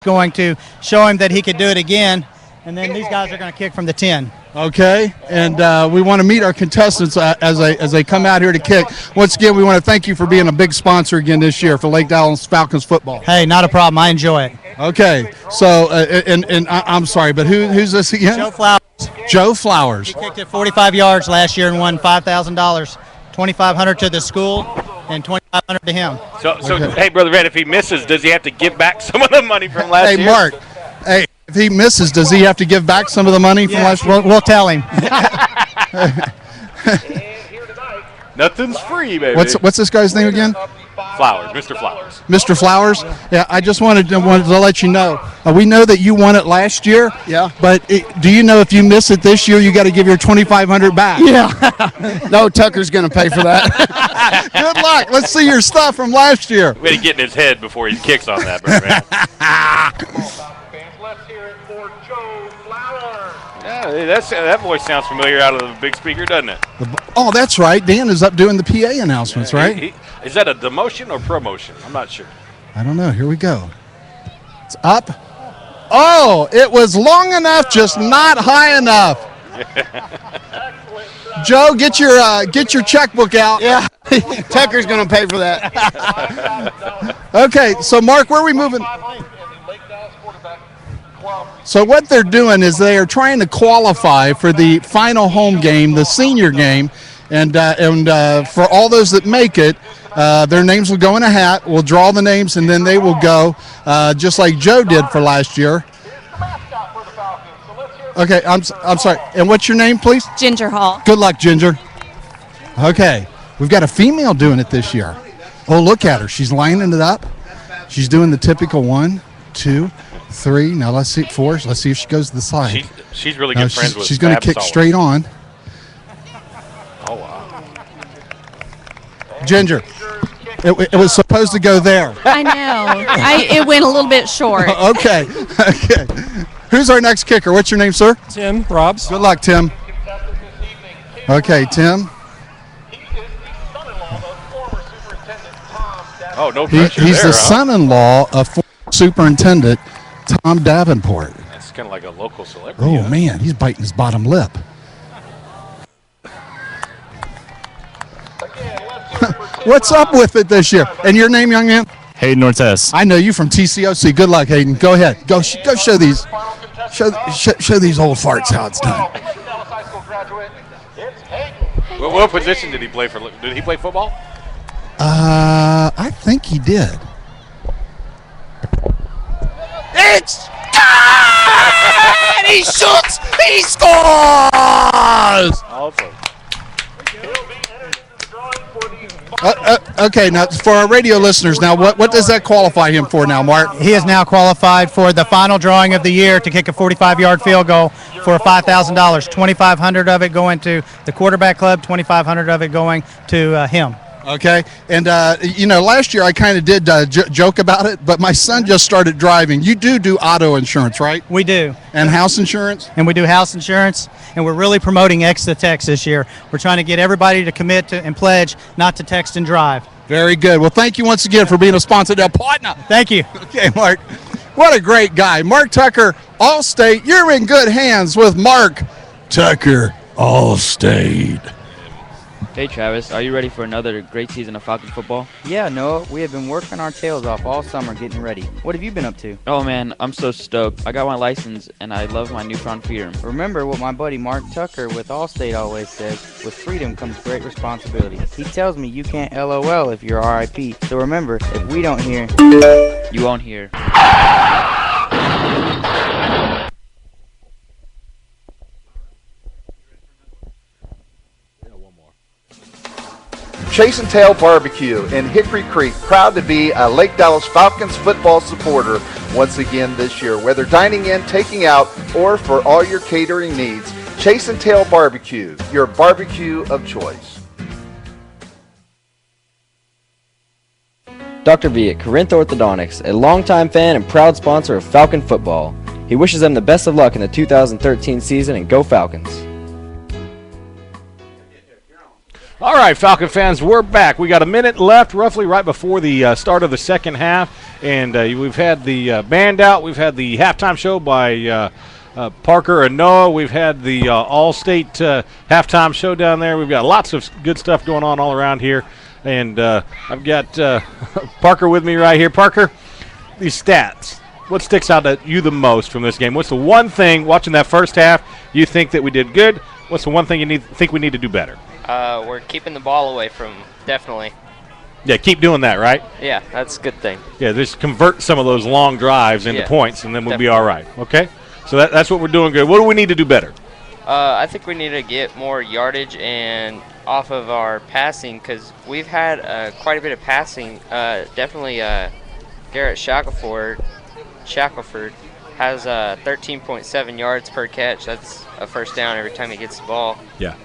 going to show him that he could do it again, and then these guys are going to kick from the 10. Okay, and we want to meet our contestants as they come out here to kick. Once again, we want to thank you for being a big sponsor again this year for Lake Dallas Falcons football. Hey, not a problem. I enjoy it. Okay, so I'm sorry, but who's this again? Joe Flowers. Joe Flowers. He kicked it 45 yards last year and won $5,000, $2,500 to the school and $2,500 to him. So okay. Hey, Brother Red, if he misses, does he have to give back some of the money from last year? Hey, Mark. Hey, if he misses, does he have to give back some of the money from last year? We'll tell him. Nothing's free, baby. What's this guy's name again? Flowers, Mr. Flowers. Mr. Flowers? Yeah, I just wanted to let you know. We know that you won it last year. Yeah. But do you know if you miss it this year, you got to give your $2,500 back? Yeah. No, Tucker's going to pay for that. Good luck. Let's see your stuff from last year. We had to get in his head before he kicks on that, Brother Red. Let's hear it for Joe Flowers. Yeah, that voice sounds familiar out of the big speaker, doesn't it? Oh, that's right. Dan is up doing the PA announcements, right? Is that a demotion or promotion? I'm not sure. I don't know. Here we go. It's up. Oh, it was long enough, just not high enough. Joe, get your checkbook out. Yeah. Tucker's going to pay for that. Okay, so Mark, where are we moving? So what they're doing is they are trying to qualify for the final home game, the senior game, and for all those that make it, their names will go in a hat. We'll draw the names, and then they will go just like Joe did for last year. Okay, I'm sorry. And what's your name, please? Ginger Hall. Good luck, Ginger. Okay, we've got a female doing it this year. Oh, look at her. She's lining it up. She's doing the typical 1, 2, 3. Now let's see 4. Let's see if she goes to the side. She's really good friends with. She's going to kick straight on. Oh wow. Ginger, it was supposed to go there. I know. It went a little bit short. Okay. Who's our next kicker? What's your name, sir? Tim Robs. Good luck, Tim. Okay, Tim. Oh, no pressure He's there, the son-in-law of former Superintendent Tom Davenport. That's kind of like a local celebrity. Oh, man, he's biting his bottom lip. What's up with it this year? And your name, young man? Hayden Ortiz. I know you from TCOC. Good luck, Hayden. Go ahead. Go show these. Show these old farts how it's done. What position did he play for? Did he play football? I think he did. It's good! He shoots! He scores! Awesome. Okay, now for our radio listeners, now what does that qualify him for now, Mark? He is now qualified for the final drawing of the year to kick a 45-yard field goal for $5,000. $2,500 of it going to the quarterback club, $2,500 of it going to him. Okay, and last year I kind of did joke about it, but my son just started driving. You do auto insurance, right? We do. And house insurance? And we do house insurance, and we're really promoting Exit Text this year. We're trying to get everybody to commit to and pledge not to text and drive. Very good. Well, thank you once again for being a sponsor of our partner. Thank you. Okay, Mark. What a great guy. Mark Tucker, Allstate. You're in good hands with Mark Tucker, Allstate. Hey Travis, are you ready for another great season of Falcons football? Yeah, Noah, we have been working our tails off all summer getting ready. What have you been up to? Oh man, I'm so stoked. I got my license and I love my newfound freedom. Remember what my buddy Mark Tucker with Allstate always says, with freedom comes great responsibility. He tells me you can't LOL if you're RIP. So remember, if we don't hear, you won't hear. Chase and Tail Barbecue in Hickory Creek, proud to be a Lake Dallas Falcons football supporter once again this year. Whether dining in, taking out, or for all your catering needs, Chase and Tail Barbecue, your barbecue of choice. Dr. V at Corinth Orthodontics, a longtime fan and proud sponsor of Falcon football. He wishes them the best of luck in the 2013 season, and go Falcons. All right, Falcon fans, we're back. We got a minute left, roughly right before the start of the second half. And we've had the band out. We've had the halftime show by Parker and Noah. We've had the All-State halftime show down there. We've got lots of good stuff going on all around here. And I've got Parker with me right here. Parker, these stats. What sticks out at you the most from this game? What's the one thing, watching that first half, you think that we did good? What's the one thing you think we need to do better? We're keeping the ball away from, definitely. Yeah, keep doing that, right? Yeah, that's a good thing. Yeah, just convert some of those long drives into points, and then we'll be all right. Okay? So that's what we're doing good. What do we need to do better? I think we need to get more yardage and off of our passing, because we've had quite a bit of passing. Definitely Garrett Shackelford has 13.7 yards per catch. That's a first down every time he gets the ball. Yeah.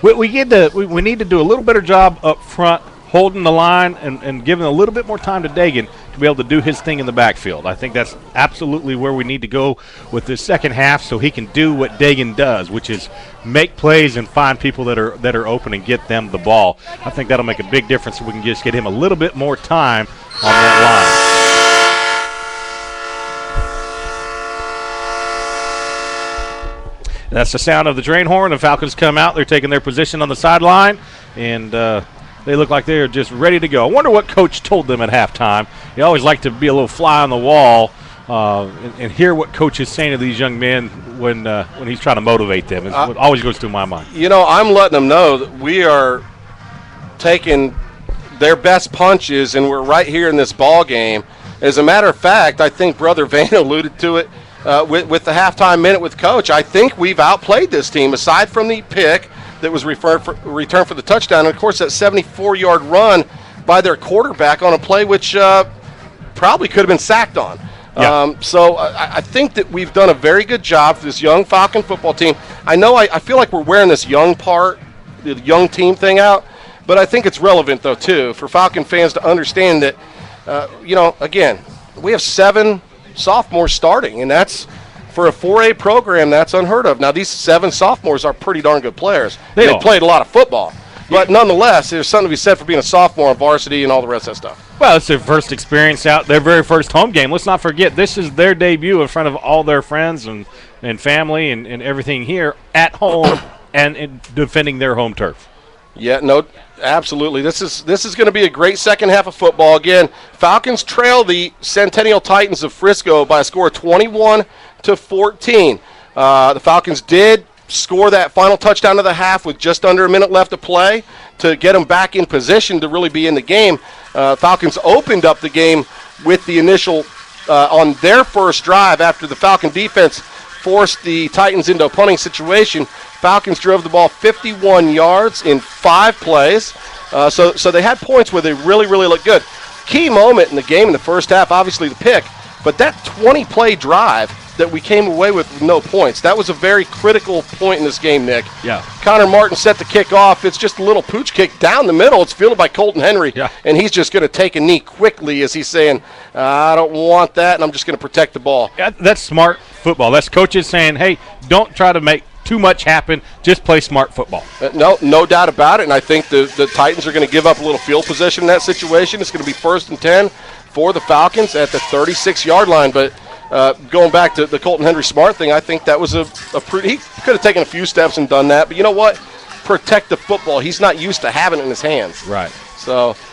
We need to do a little better job up front, holding the line and giving a little bit more time to Dagan to be able to do his thing in the backfield. I think that's absolutely where we need to go with this second half, so he can do what Dagan does, which is make plays and find people that are open and get them the ball. I think that'll make a big difference, so we can just get him a little bit more time on that line. That's the sound of the train horn. The Falcons come out. They're taking their position on the sideline, and they look like they're just ready to go. I wonder what Coach told them at halftime. He always like to be a little fly on the wall and hear what Coach is saying to these young men when he's trying to motivate them. It's what always goes through my mind. You know, I'm letting them know that we are taking their best punches, and we're right here in this ball game. As a matter of fact, I think Brother Vane alluded to it with the halftime minute with Coach. I think we've outplayed this team, aside from the pick that was returned for the touchdown, and of course that 74-yard run by their quarterback on a play which probably could have been sacked on. Yeah. So I think that we've done a very good job for this young Falcon football team. I feel like we're wearing this young part, the young team thing out, but I think it's relevant, though, too, for Falcon fans to understand that, again, we have 7 sophomores starting, and that's for a 4A program, that's unheard of. Now, these 7 sophomores are pretty darn good players. They played a lot of football. But nonetheless, there's something to be said for being a sophomore on varsity and all the rest of that stuff. Well, it's their first experience out, their very first home game. Let's not forget, this is their debut in front of all their friends and family and everything here at home and defending their home turf. Yeah, no, absolutely. This is going to be a great second half of football. Again, Falcons trail the Centennial Titans of Frisco by a score of 21-14. The Falcons did score that final touchdown of the half with just under a minute left to play to get them back in position to really be in the game. Falcons opened up the game with the initial on their first drive after the Falcon defense forced the Titans into a punting situation. Falcons drove the ball 51 yards in 5 plays. So they had points where they really, really looked good. Key moment in the game in the first half, obviously the pick, but that 20-play drive that we came away with no points, that was a very critical point in this game, Nick. Yeah. Connor Martin set the kick off. It's just a little pooch kick down the middle. It's fielded by Colton Henry, and he's just going to take a knee quickly as he's saying, I don't want that, and I'm just going to protect the ball. Yeah, that's smart football. That's coaches saying, hey, don't try to make too much happen. Just play smart football. No doubt about it, and I think the Titans are going to give up a little field position in that situation. It's going to be 1st and 10 for the Falcons at the 36-yard line, but going back to the Colton Henry smart thing, I think that was a pretty – he could have taken a few steps and done that, but you know what? Protect the football. He's not used to having it in his hands. Right. So –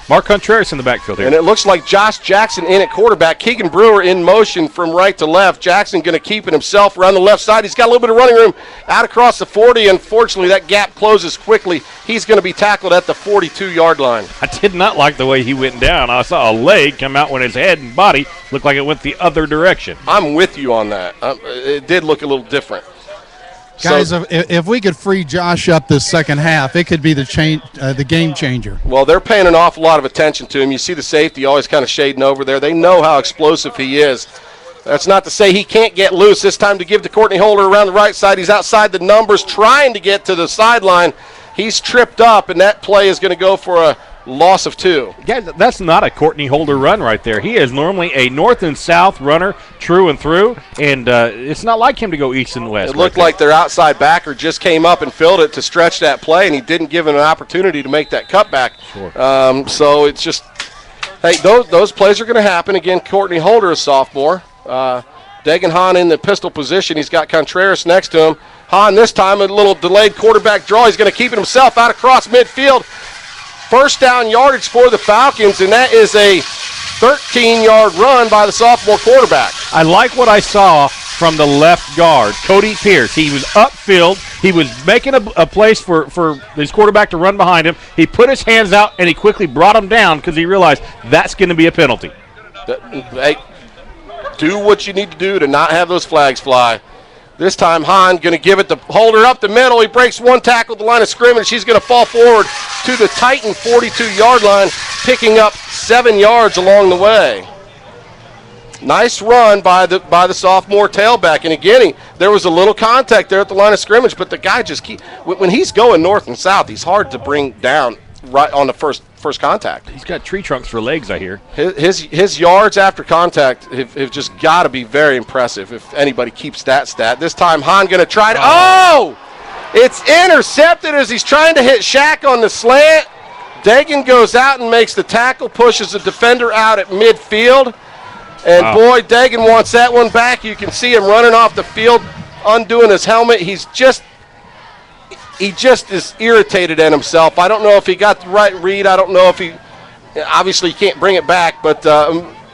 Mark Contreras in the backfield here. And it looks like Josh Jackson in at quarterback. Keegan Brewer in motion from right to left. Jackson going to keep it himself around the left side. He's got a little bit of running room out across the 40. Unfortunately, that gap closes quickly. He's going to be tackled at the 42-yard line. I did not like the way he went down. I saw a leg come out when his head and body looked like it went the other direction. I'm with you on that. It did look a little different. Guys, if we could free Josh up this second half, it could be the game changer. Well, they're paying an awful lot of attention to him. You see the safety always kind of shading over there. They know how explosive he is. That's not to say he can't get loose. This time to give to Courtney Holder around the right side. He's outside the numbers trying to get to the sideline. He's tripped up, and that play is going to go for a loss of 2. Yeah, that's not a Courtney Holder run right there. He is normally a north and south runner, true and through, and it's not like him to go east and west. It looked like their outside backer just came up and filled it to stretch that play, and he didn't give him an opportunity to make that cutback. Sure. So it's just Hey, those plays are going to happen. Again, Courtney Holder, a sophomore. Dagan Hahn in the pistol position. He's got Contreras next to him. Hahn this time, a little delayed quarterback draw. He's going to keep it himself out across midfield. First down yardage for the Falcons, and that is a 13-yard run by the sophomore quarterback. I like what I saw from the left guard, Cody Pierce. He was upfield. He was making a place for his quarterback to run behind him. He put his hands out, and he quickly brought him down because he realized that's going to be a penalty. Hey, do what you need to do to not have those flags fly. This time, Hahn going to give it to Holder up the middle. He breaks one tackle at the line of scrimmage. She's going to fall forward to the Titan 42-yard line, picking up 7 yards along the way. Nice run by the sophomore tailback. And again, there was a little contact there at the line of scrimmage, but the guy just when he's going north and south, he's hard to bring down right on the first contact. He's got tree trunks for legs, I hear. His yards after contact have just got to be very impressive if anybody keeps that stat. This time, Hahn going to try to. Oh! It's intercepted as he's trying to hit Shaq on the slant. Dagan goes out and makes the tackle, pushes the defender out at midfield. And boy, Dagan wants that one back. You can see him running off the field, undoing his helmet. He just is irritated at himself. I don't know if he got the right read. I don't know if he obviously can't bring it back, but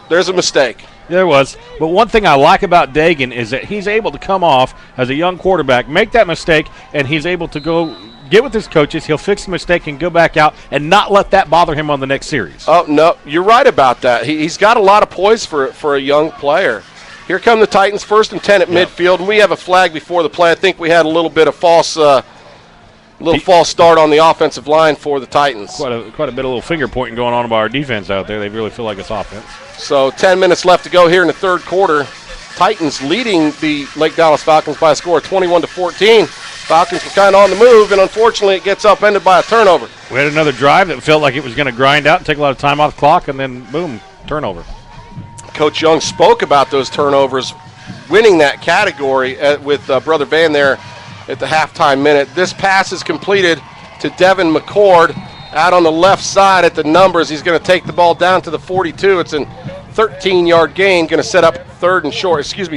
there's a mistake. There was. But one thing I like about Dagan is that he's able to come off as a young quarterback, make that mistake, and he's able to go get with his coaches. He'll fix the mistake and go back out and not let that bother him on the next series. Oh, no, you're right about that. He's got a lot of poise for a young player. Here come the Titans, 1st and 10 at midfield, and we have a flag before the play. I think we had a little bit of false start on the offensive line for the Titans. Quite a bit of little finger pointing going on by our defense out there. They really feel like it's offense. So 10 minutes left to go here in the third quarter. Titans leading the Lake Dallas Falcons by a score of 21-14. Falcons were kind of on the move, and unfortunately it gets upended by a turnover. We had another drive that felt like it was going to grind out and take a lot of time off the clock, and then, boom, turnover. Coach Young spoke about those turnovers, winning that category with Brother Van there at the halftime minute. This pass is completed to Devin McCord out on the left side at the numbers. He's going to take the ball down to the 42. It's a 13-yard gain, going to set up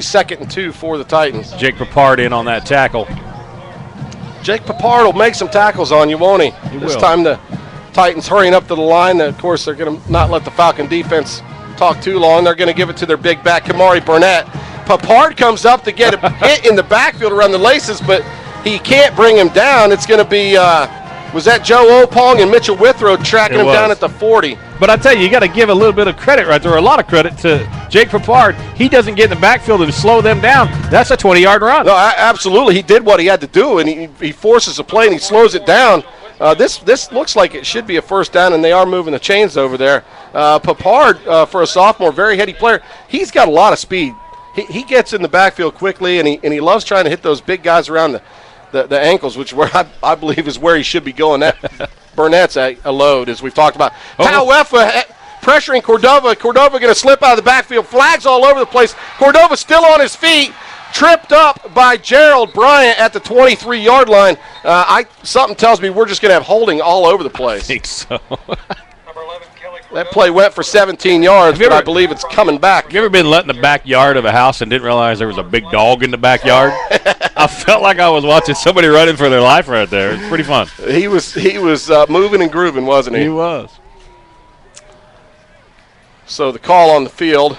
second and 2 for the Titans. Jake Papard in on that tackle. Jake Papard will make some tackles on you, won't he? This time the Titans hurrying up to the line. Of course, they're going to not let the Falcon defense talk too long. They're going to give it to their big back, Kamari Burnett. Papard comes up to get a hit in the backfield around the laces, but he can't bring him down. It's going to be, was that Joe Opong and Mitchell Withrow tracking him down at the 40? But I tell you got to give a little bit of credit right there, or a lot of credit to Jake Papard. He doesn't get in the backfield and slow them down. That's a 20-yard run. No, absolutely. He did what he had to do, and he forces a play and he slows it down. This looks like it should be a first down, and they are moving the chains over there. Papard, for a sophomore, very heady player, he's got a lot of speed. He gets in the backfield quickly, and he loves trying to hit those big guys around the ankles, which I believe is where he should be going. Burnett's a load, as we've talked about. Tauefa pressuring Cordova. Cordova going to slip out of the backfield. Flags all over the place. Cordova still on his feet. Tripped up by Gerald Bryant at the 23-yard line. Something tells me we're just going to have holding all over the place. I think so. That play went for 17 yards, but I believe it's coming back. Have you ever been let in the backyard of a house and didn't realize there was a big dog in the backyard? I felt like I was watching somebody running for their life right there. It's pretty fun. He was moving and grooving, wasn't he? He was. So the call on the field.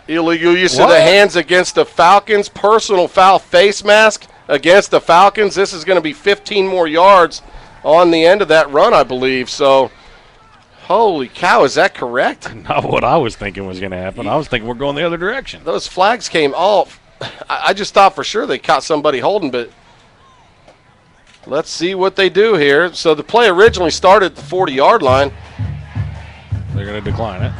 Illegal use of the hands against the Falcons. Personal foul face mask against the Falcons. This is going to be 15 more yards on the end of that run, I believe. So, holy cow, is that correct? Not what I was thinking was going to happen. I was thinking we're going the other direction. Those flags came off. I just thought for sure they caught somebody holding, but let's see what they do here. So the play originally started at the 40-yard line. They're going to decline it.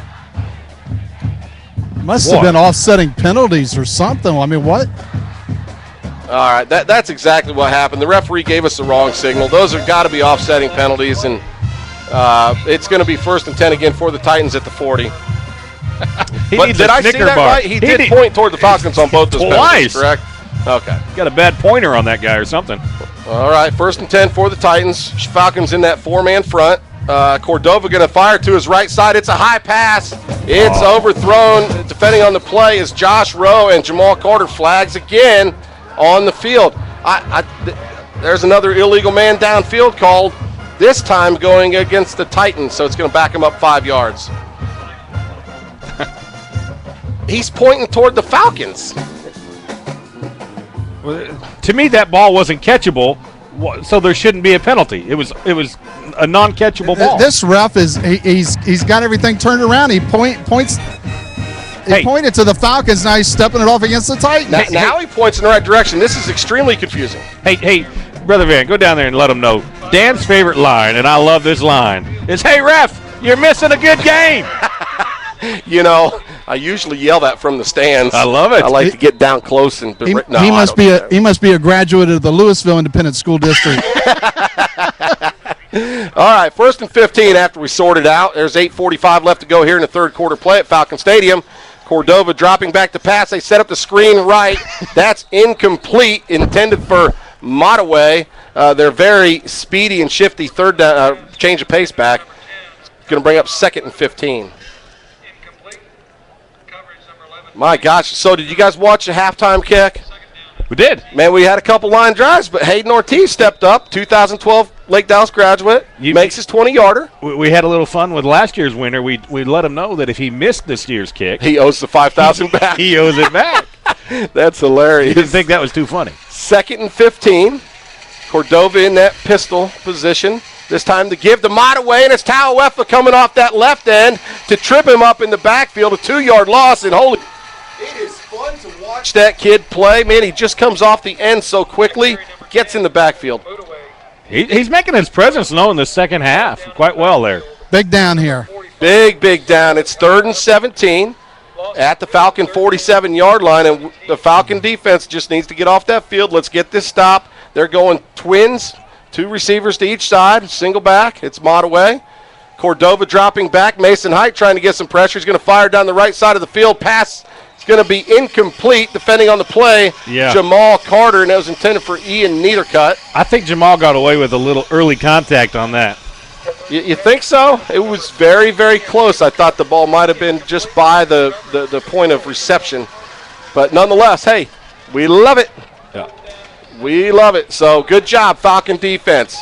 Must have been offsetting penalties or something. I mean, what? All right, that's exactly what happened. The referee gave us the wrong signal. Those have got to be offsetting penalties, and it's going to be 1st and 10 again for the Titans at the 40. But did I see that right? He did point toward the Falcons on both those penalties, correct? Okay. Got a bad pointer on that guy or something. All right, 1st and 10 for the Titans. Falcons in that 4-man front. Cordova going to fire to his right side. It's a high pass. It's overthrown. Defending on the play is Josh Rowe, and Jamal Carter flags again on the field. There's another illegal man downfield called, this time going against the Titans, so it's going to back him up 5 yards. He's pointing toward the Falcons. To me, that ball wasn't catchable, so there shouldn't be a penalty. It was a non-catchable ball. This ref he's got everything turned around. He points. He pointed to the Falcons. Now he's stepping it off against the Titans. Now he points in the right direction. This is extremely confusing. Hey, Brother Van, go down there and let him know. Dan's favorite line, and I love this line, is, "Hey, ref, you're missing a good game." You know, I usually yell that from the stands. I love it. I like to get down close and. He must be a graduate of the Louisville Independent School District. All right, 1st and 15 after we sorted out. There's 8:45 left to go here in the third quarter play at Falcon Stadium. Cordova dropping back to pass. They set up the screen right. That's incomplete, intended for Mottaway. They're very speedy and shifty. Third down, change of pace back. It's going to bring up 2nd and 15. My gosh. So did you guys watch the halftime kick? We did. Man, we had a couple line drives, but Hayden Ortiz stepped up, 2012 Lake Dallas graduate, makes his 20-yarder. We had a little fun with last year's winner. We let him know that if he missed this year's kick, he owes the $5,000 back. He owes it back. That's hilarious. You didn't think that was too funny. 2nd and 15. Cordova in that pistol position. This time to give the Mottaway, and it's Tauefa coming off that left end to trip him up in the backfield. A 2-yard loss, and holy... It is fun to watch that kid play. Man, he just comes off the end so quickly, gets in the backfield. He's making his presence known in the second half quite well there. Big down here. Big down. It's 3rd and 17 at the Falcon 47-yard line, and the Falcon defense just needs to get off that field. Let's get this stop. They're going twins, 2 receivers to each side, single back. It's Mottaway. Cordova dropping back. Mason Height trying to get some pressure. He's going to fire down the right side of the field. Pass is going to be incomplete. Defending on the play, Jamal Carter, and it was intended for Ian Neithercut. I think Jamal got away with a little early contact on that. You think so? It was very, very close. I thought the ball might have been just by the point of reception. But nonetheless, hey, we love it. Yeah. We love it. So good job, Falcon defense.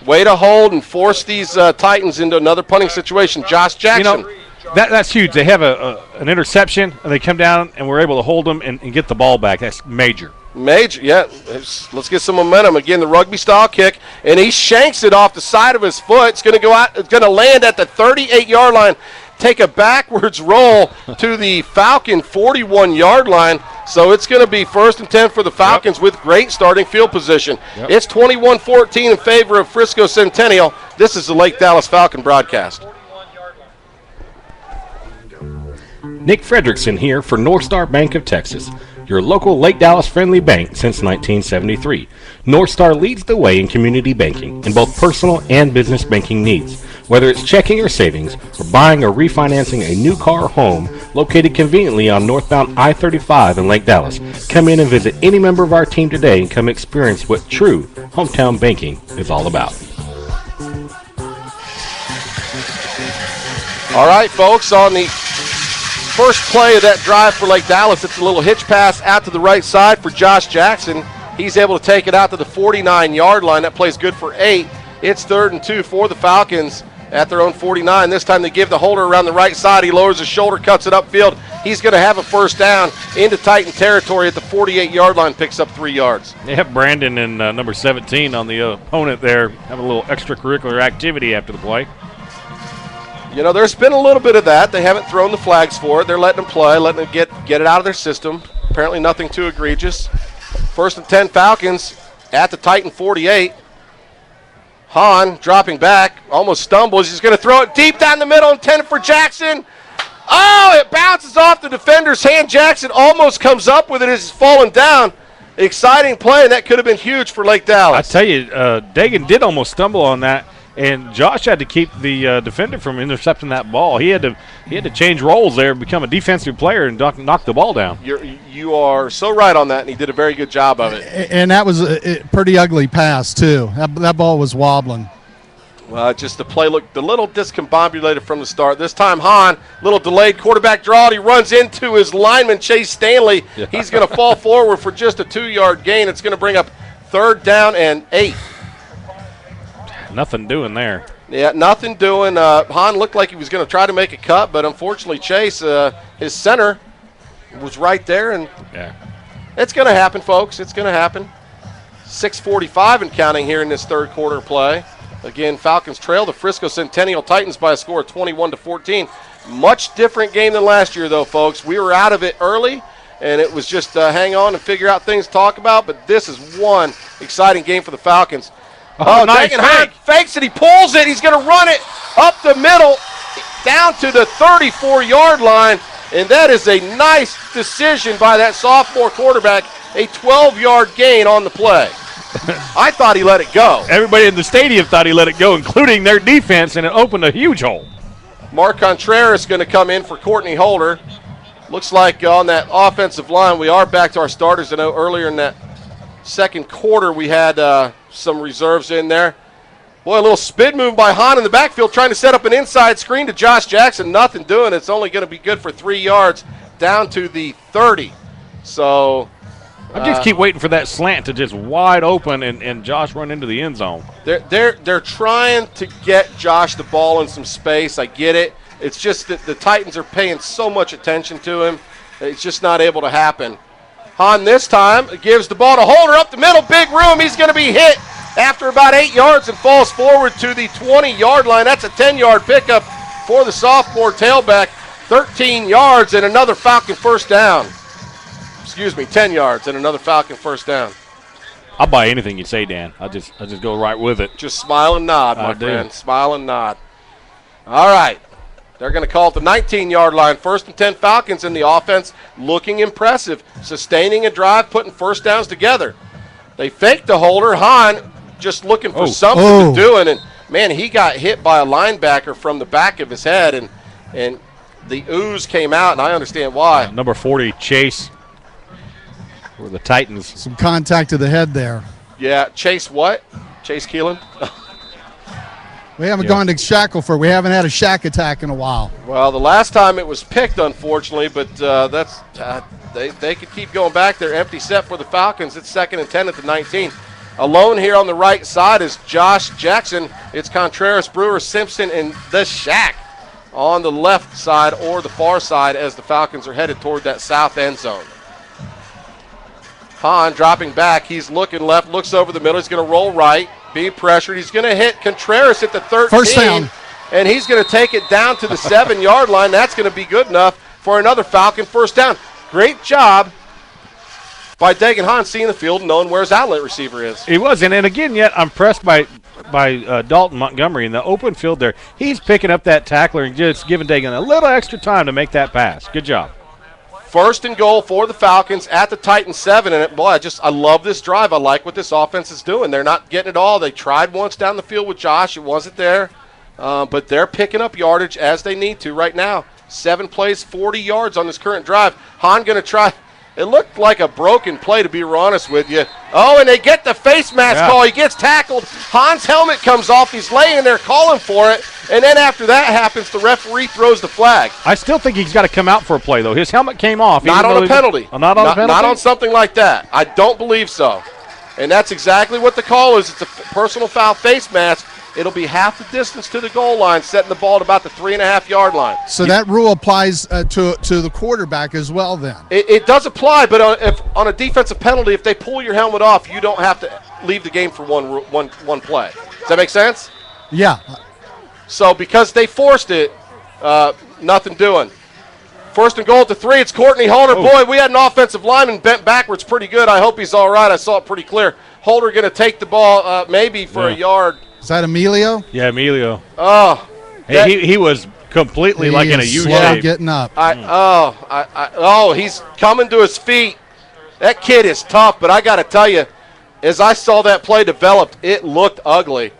Way to hold and force these Titans into another punting situation. Josh Jackson. You know, that's huge. They have an interception, and they come down, and we're able to hold them and get the ball back. That's major. Major, yeah. Let's get some momentum. Again, the rugby-style kick, and he shanks it off the side of his foot. It's going to go out. It's going to land at the 38-yard line. Take a backwards roll to the Falcon 41-yard line. So it's going to be 1st and 10 for the Falcons with great starting field position. It's 21-14 in favor of Frisco Centennial. This is the Lake Dallas Falcon broadcast. Nick Fredrickson here for North Star Bank of Texas, your local Lake Dallas friendly bank since 1973. North Star leads the way in community banking in both personal and business banking needs. Whether it's checking or savings, or buying or refinancing a new car or home located conveniently on northbound I-35 in Lake Dallas, come in and visit any member of our team today and come experience what true hometown banking is all about. All right, folks, on the first play of that drive for Lake Dallas, it's a little hitch pass out to the right side for Josh Jackson. He's able to take it out to the 49-yard line. That play's good for 8. It's 3rd and 2 for the Falcons at their own 49. This time they give the holder around the right side. He lowers his shoulder, cuts it upfield. He's going to have a first down into Titan territory at the 48-yard line, picks up 3 yards. They have Brandon and number 17 on the opponent there, have a little extracurricular activity after the play. You know, there's been a little bit of that. They haven't thrown the flags for it. They're letting them play, letting them get it out of their system. Apparently nothing too egregious. 1st and 10 Falcons at the Titan 48. Hahn dropping back, almost stumbles. He's going to throw it deep down the middle, intended for Jackson. Oh, it bounces off the defender's hand. Jackson almost comes up with it as it's falling down. Exciting play, and that could have been huge for Lake Dallas. I tell you, Dagan did almost stumble on that, and Josh had to keep the defender from intercepting that ball. He had to change roles there, become a defensive player, and knock the ball down. You are so right on that, and he did a very good job of it. And that was a pretty ugly pass, too. That ball was wobbling. Well, just the play looked a little discombobulated from the start. This time, Hahn, little delayed quarterback draw. And he runs into his lineman, Chase Stanley. Yeah. He's going to fall forward for just a 2-yard gain. It's going to bring up 3rd down and 8. Nothing doing there. Yeah, nothing doing. Hahn looked like he was going to try to make a cut, but unfortunately, Chase, his center, was right there. And it's going to happen, folks. It's going to happen. 6:45 and counting here in this 3rd quarter play. Again, Falcons trail the Frisco Centennial Titans by a score of 21-14. Much different game than last year, though, folks. We were out of it early, and it was just hang on and figure out things to talk about. But this is one exciting game for the Falcons. Oh, nice fake. Fakes it. He pulls it. He's going to run it up the middle down to the 34-yard line. And that is a nice decision by that sophomore quarterback, a 12-yard gain on the play. I thought he let it go. Everybody in the stadium thought he let it go, including their defense, and it opened a huge hole. Mark Contreras going to come in for Courtney Holder. Looks like on that offensive line, we are back to our starters. I know earlier in that 2nd quarter we had some reserves in there. Boy, a little spin move by Hahn in the backfield trying to set up an inside screen to Josh Jackson. Nothing doing. It's only going to be good for 3 yards down to the 30. So I just keep waiting for that slant to just wide open and Josh run into the end zone. They're trying to get Josh the ball in some space. I get it. It's just that the Titans are paying so much attention to him. It's just not able to happen. Hahn this time gives the ball to Holder up the middle. Big room. He's going to be hit after about 8 yards and falls forward to the 20-yard line. That's a 10-yard pickup for the sophomore tailback. 13 yards and another Falcon first down. 10 yards and another Falcon first down. I'll buy anything you say, Dan. I just go right with it. Just smile and nod, my friend. Smile and nod. All right. They're going to call it the 19-yard line. 1st and 10 Falcons in the offense, looking impressive, sustaining a drive, putting first downs together. They faked the Holder. Hahn just looking for something to do, and man, he got hit by a linebacker from the back of his head, and the ooze came out, and I understand why. Number 40, Chase. For the Titans. Some contact to the head there. Yeah, Chase what? Chase Keelan? We haven't gone to Shackleford. We haven't had a shack attack in a while. Well, the last time it was picked, unfortunately, but that's they could keep going back. They're empty set for the Falcons. It's 2nd and 10 at the 19. Alone here on the right side is Josh Jackson. It's Contreras, Brewer, Simpson, and the shack on the left side or the far side as the Falcons are headed toward that south end zone. Hahn dropping back. He's looking left, looks over the middle. He's going to roll right, be pressured. He's going to hit Contreras at the 13. First down. And he's going to take it down to the 7-yard line. That's going to be good enough for another Falcon first down. Great job by Dagan Hahn seeing the field and knowing where his outlet receiver is. He was, and again, yet I'm impressed by Dalton Montgomery in the open field there. He's picking up that tackler and just giving Dagan a little extra time to make that pass. Good job. 1st and goal for the Falcons at the Titans 7. And boy, I love this drive. I like what this offense is doing. They're not getting it all. They tried once down the field with Josh. It wasn't there. But they're picking up yardage as they need to right now. 7 plays, 40 yards on this current drive. Hahn going to try. It looked like a broken play, to be honest with you. Oh, and they get the face mask call. He gets tackled. Hahn's helmet comes off. He's laying there calling for it. And then after that happens, the referee throws the flag. I still think he's got to come out for a play, though. His helmet came off. Not on a penalty. Not on a penalty? Not on something like that. I don't believe so. And that's exactly what the call is. It's a personal foul face mask. It'll be half the distance to the goal line, setting the ball at about the 3.5-yard line. So that rule applies to the quarterback as well then? It does apply, but if on a defensive penalty, if they pull your helmet off, you don't have to leave the game for one play. Does that make sense? Yeah. So because they forced it, nothing doing. 1st and goal at the 3. It's Courtney Holder. Boy, we had an offensive lineman bent backwards pretty good. I hope he's all right. I saw it pretty clear. Holder going to take the ball maybe for a yard. Is that Emilio? Yeah, Emilio. Oh. He was completely like in a U shape. Getting up. He's coming to his feet. That kid is tough, but I got to tell you, as I saw that play developed, it looked ugly.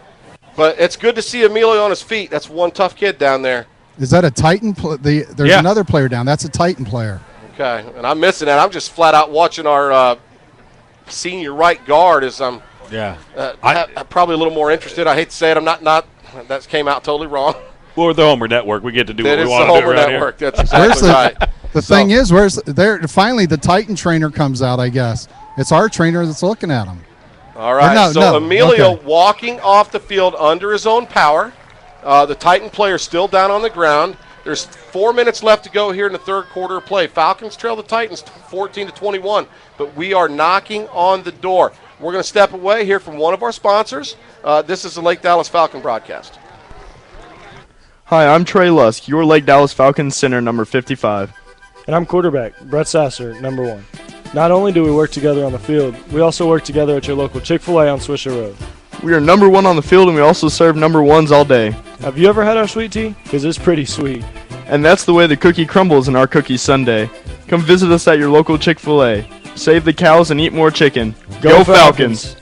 But it's good to see Emilio on his feet. That's one tough kid down there. Is that a Titan? There's another player down. That's a Titan player. Okay, and I'm missing that. I'm just flat out watching our senior right guard as I'm probably a little more interested. I hate to say it. I'm not that came out totally wrong. Well, we're the Homer Network. We get to do what we want to do That is the Homer around Network. here. That's exactly right. The thing is, finally the Titan trainer comes out, I guess. It's our trainer that's looking at him. All right, Emilio walking off the field under his own power. The Titan player still down on the ground. There's 4 minutes left to go here in the third quarter of play. Falcons trail the Titans 14-21, but we are knocking on the door. We're going to step away here from one of our sponsors. This is the Lake Dallas Falcon broadcast. Hi, I'm Trey Lusk, your Lake Dallas Falcons center, number 55. And I'm quarterback, Brett Sasser, number 1. Not only do we work together on the field, we also work together at your local Chick-fil-A on Swisher Road. We are number 1 on the field, and we also serve number 1s all day. Have you ever had our sweet tea? Because it's pretty sweet. And that's the way the cookie crumbles in our cookie sundae. Come visit us at your local Chick-fil-A. Save the cows and eat more chicken. Go Falcons!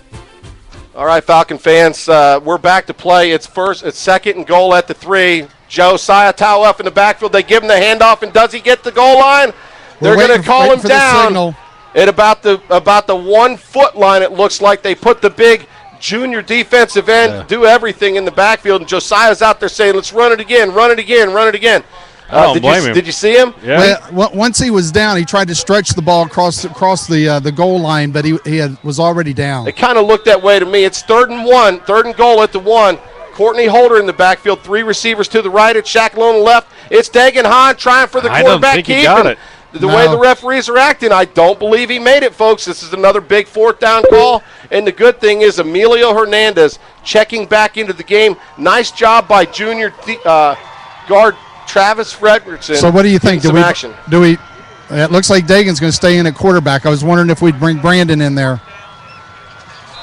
All right, Falcon fans, we're back to play. It's second and goal at the 3. Josiah Towell in the backfield. They give him the handoff, and does he get the goal line? They're going to call him down at about the 1 foot line. It looks like they put the big junior defensive end, do everything in the backfield, and Josiah's out there saying, "Let's run it again, run it again, run it again." I don't blame him. Did you see him? Yeah. Well, once he was down, he tried to stretch the ball across the goal line, but he was already down. It kind of looked that way to me. It's 3rd and 1, 3rd and goal at the 1. Courtney Holder in the backfield, 3 receivers to the right. It's Shaq on the left. It's Dagan Hahn trying for the quarterback keep. He got it. The way the referees are acting, I don't believe he made it, folks. This is another big 4th down call. And the good thing is Emilio Hernandez checking back into the game. Nice job by junior guard Travis Fredrickson. So what do you think? Do we? It looks like Dagan's going to stay in at quarterback. I was wondering if we'd bring Brandon in there.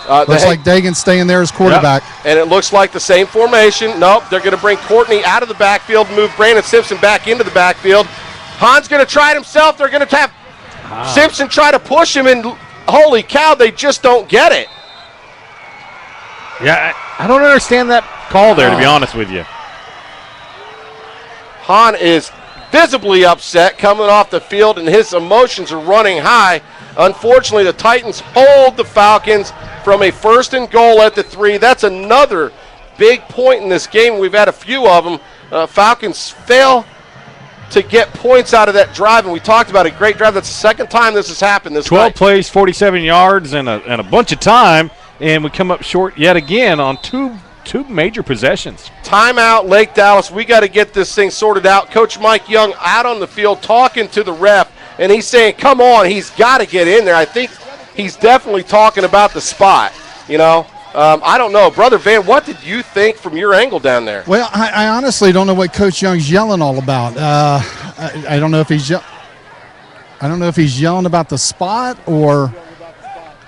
Looks like Dagan's staying there as quarterback. Yep. And it looks like the same formation. Nope, they're going to bring Courtney out of the backfield, move Brandon Simpson back into the backfield. Hahn's going to try it himself. They're going to have Simpson try to push him, and holy cow, they just don't get it. Yeah, I don't understand that call there, to be honest with you. Hahn is visibly upset coming off the field, and his emotions are running high. Unfortunately, the Titans hold the Falcons from a 1st and goal at the 3. That's another big point in this game. We've had a few of them. Falcons fail to get points out of that drive, and we talked about a great drive. That's the second time this has happened this 12 night. plays, 47 yards, and a bunch of time, and we come up short yet again on two major possessions. Timeout, Lake Dallas. We got to get this thing sorted out. Coach Mike Young out on the field talking to the ref, and he's saying, come on, he's got to get in there. I think he's definitely talking about the spot, you know. I don't know. Brother Van, what did you think from your angle down there? Well, I honestly don't know what Coach Young's yelling all about. I don't know if he's yelling about the spot or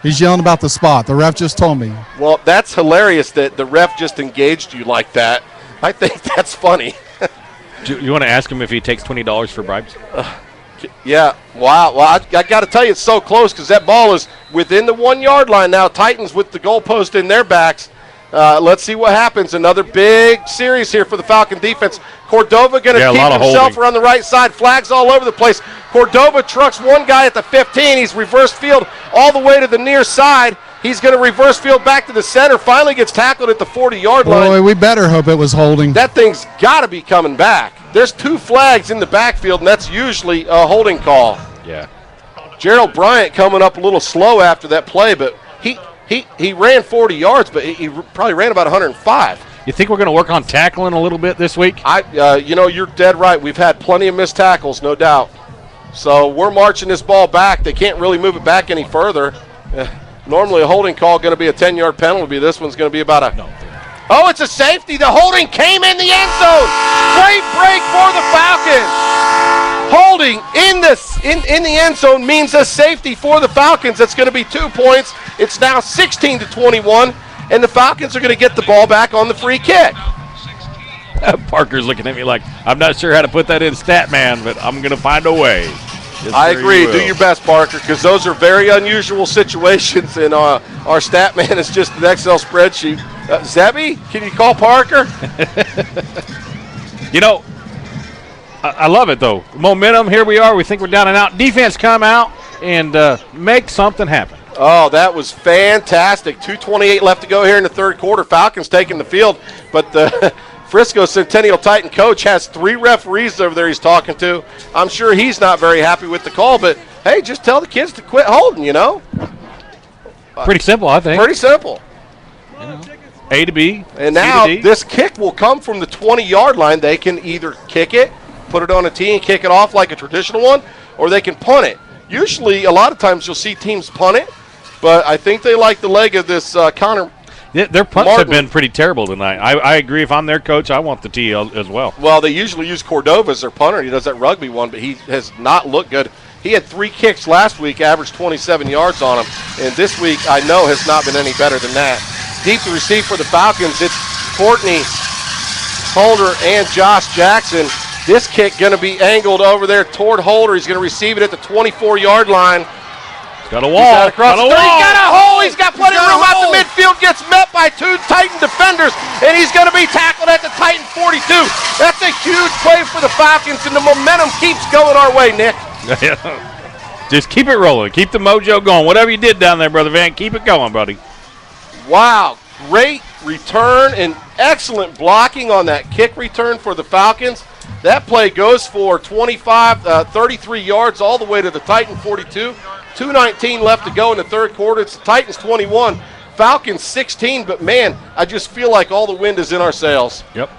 he's yelling about the spot. The ref just told me. Well, that's hilarious that the ref just engaged you like that. I think that's funny. Do you want to ask him if he takes $20 for bribes? Yeah, wow. Well, I got to tell you, it's so close because that ball is within the 1 yard line now. Titans with the goalpost in their backs. Let's see what happens. Another big series here for the Falcon defense. Cordova going to keep himself around the right side. Flags all over the place. Cordova trucks one guy at the 15. He's reverse field all the way to the near side. He's going to reverse field back to the center. Finally gets tackled at the 40-yard line. Boy, we better hope it was holding. That thing's got to be coming back. There's 2 flags in the backfield, and that's usually a holding call. Yeah. Gerald Bryant coming up a little slow after that play, but he ran 40 yards, but he probably ran about 105. You think we're going to work on tackling a little bit this week? You're dead right. We've had plenty of missed tackles, no doubt. So we're marching this ball back. They can't really move it back any further. Normally a holding call going to be a 10-yard penalty. This one's going to be about a... No. Oh, it's a safety. The holding came in the end zone. Great break for the Falcons. Holding in the end zone means a safety for the Falcons. That's going to be 2 points. It's now 16-21, and the Falcons are going to get the ball back on the free kick. Parker's looking at me like, I'm not sure how to put that in Statman, but I'm going to find a way. I agree. Do your best, Parker, because those are very unusual situations, and our stat man is just an Excel spreadsheet. Zebby, can you call Parker? I love it, though. Momentum, here we are. We think we're down and out. Defense come out and make something happen. Oh, that was fantastic. 2:28 left to go here in the third quarter. Falcons taking the field, but the Frisco Centennial Titan coach has 3 referees over there he's talking to. I'm sure he's not very happy with the call, but, hey, just tell the kids to quit holding, Pretty simple, I think. Pretty simple. A to B. And C now to D. this kick will come from the 20-yard line. They can either kick it, put it on a tee and kick it off like a traditional one, or they can punt it. Usually, a lot of times you'll see teams punt it, but I think they like the leg of this Connor Their punts Martin. have been pretty terrible tonight. I agree. If I'm their coach, I want the tee as well. Well, they usually use Cordova as their punter. He does that rugby one, but he has not looked good. He had 3 kicks last week, averaged 27 yards on them, and this week I know has not been any better than that. Deep to receive for the Falcons, it's Courtney Holder and Josh Jackson. This kick going to be angled over there toward Holder. He's going to receive it at the 24-yard line. Got a wall. Got a hole. He's got plenty of room out the midfield. Gets met by 2 Titan defenders, and he's going to be tackled at the Titan 42. That's a huge play for the Falcons, and the momentum keeps going our way, Nick. Just keep it rolling. Keep the mojo going. Whatever you did down there, Brother Van, keep it going, buddy. Wow, great return and excellent blocking on that kick return for the Falcons. That play goes for 33 yards all the way to the Titan 42. 2:19 left to go in the third quarter. It's the Titans 21, Falcons 16, but man, I just feel like all the wind is in our sails. Yep.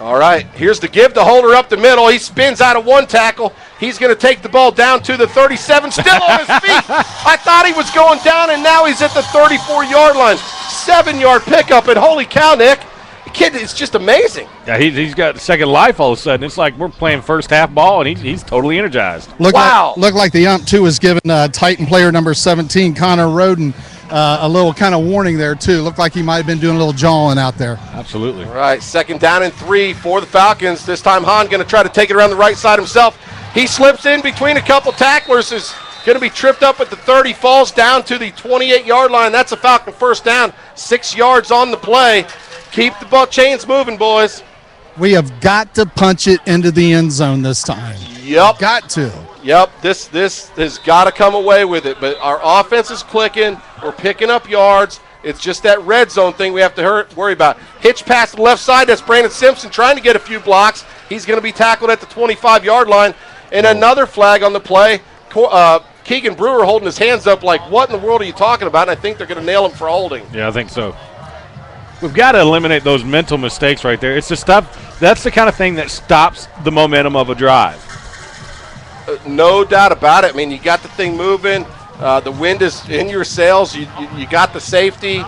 All right, here's the give to Holder up the middle. He spins out of 1 tackle. He's going to take the ball down to the 37, still on his feet. I thought he was going down, and now he's at the 34-yard line. 7-yard pickup, and holy cow, Nick. The kid is just amazing. Yeah, he's got second life all of a sudden. It's like we're playing first half ball, and he's totally energized. Looked like the ump, too, was giving Titan player number 17, Connor Roden, a little kind of warning there, too. Looked like he might have been doing a little jawing out there. Absolutely. All right, 2nd down and 3 for the Falcons. This time Hahn going to try to take it around the right side himself. He slips in between a couple tacklers, is going to be tripped up at the 30, falls down to the 28-yard line. That's a Falcon first down, 6 yards on the play. Keep the ball chains moving, boys. We have got to punch it into the end zone this time. Yep. Got to. Yep, this has got to come away with it. But our offense is clicking. We're picking up yards. It's just that red zone thing we have to worry about. Hitch pass to the left side. That's Brandon Simpson trying to get a few blocks. He's going to be tackled at the 25-yard line. And another flag on the play. Keegan Brewer holding his hands up like, what in the world are you talking about? And I think they're going to nail him for holding. Yeah, I think so. We've got to eliminate those mental mistakes right there. It's the stuff, that's the kind of thing that stops the momentum of a drive. No doubt about it. I mean, you got the thing moving. The wind is in your sails. You got the safety.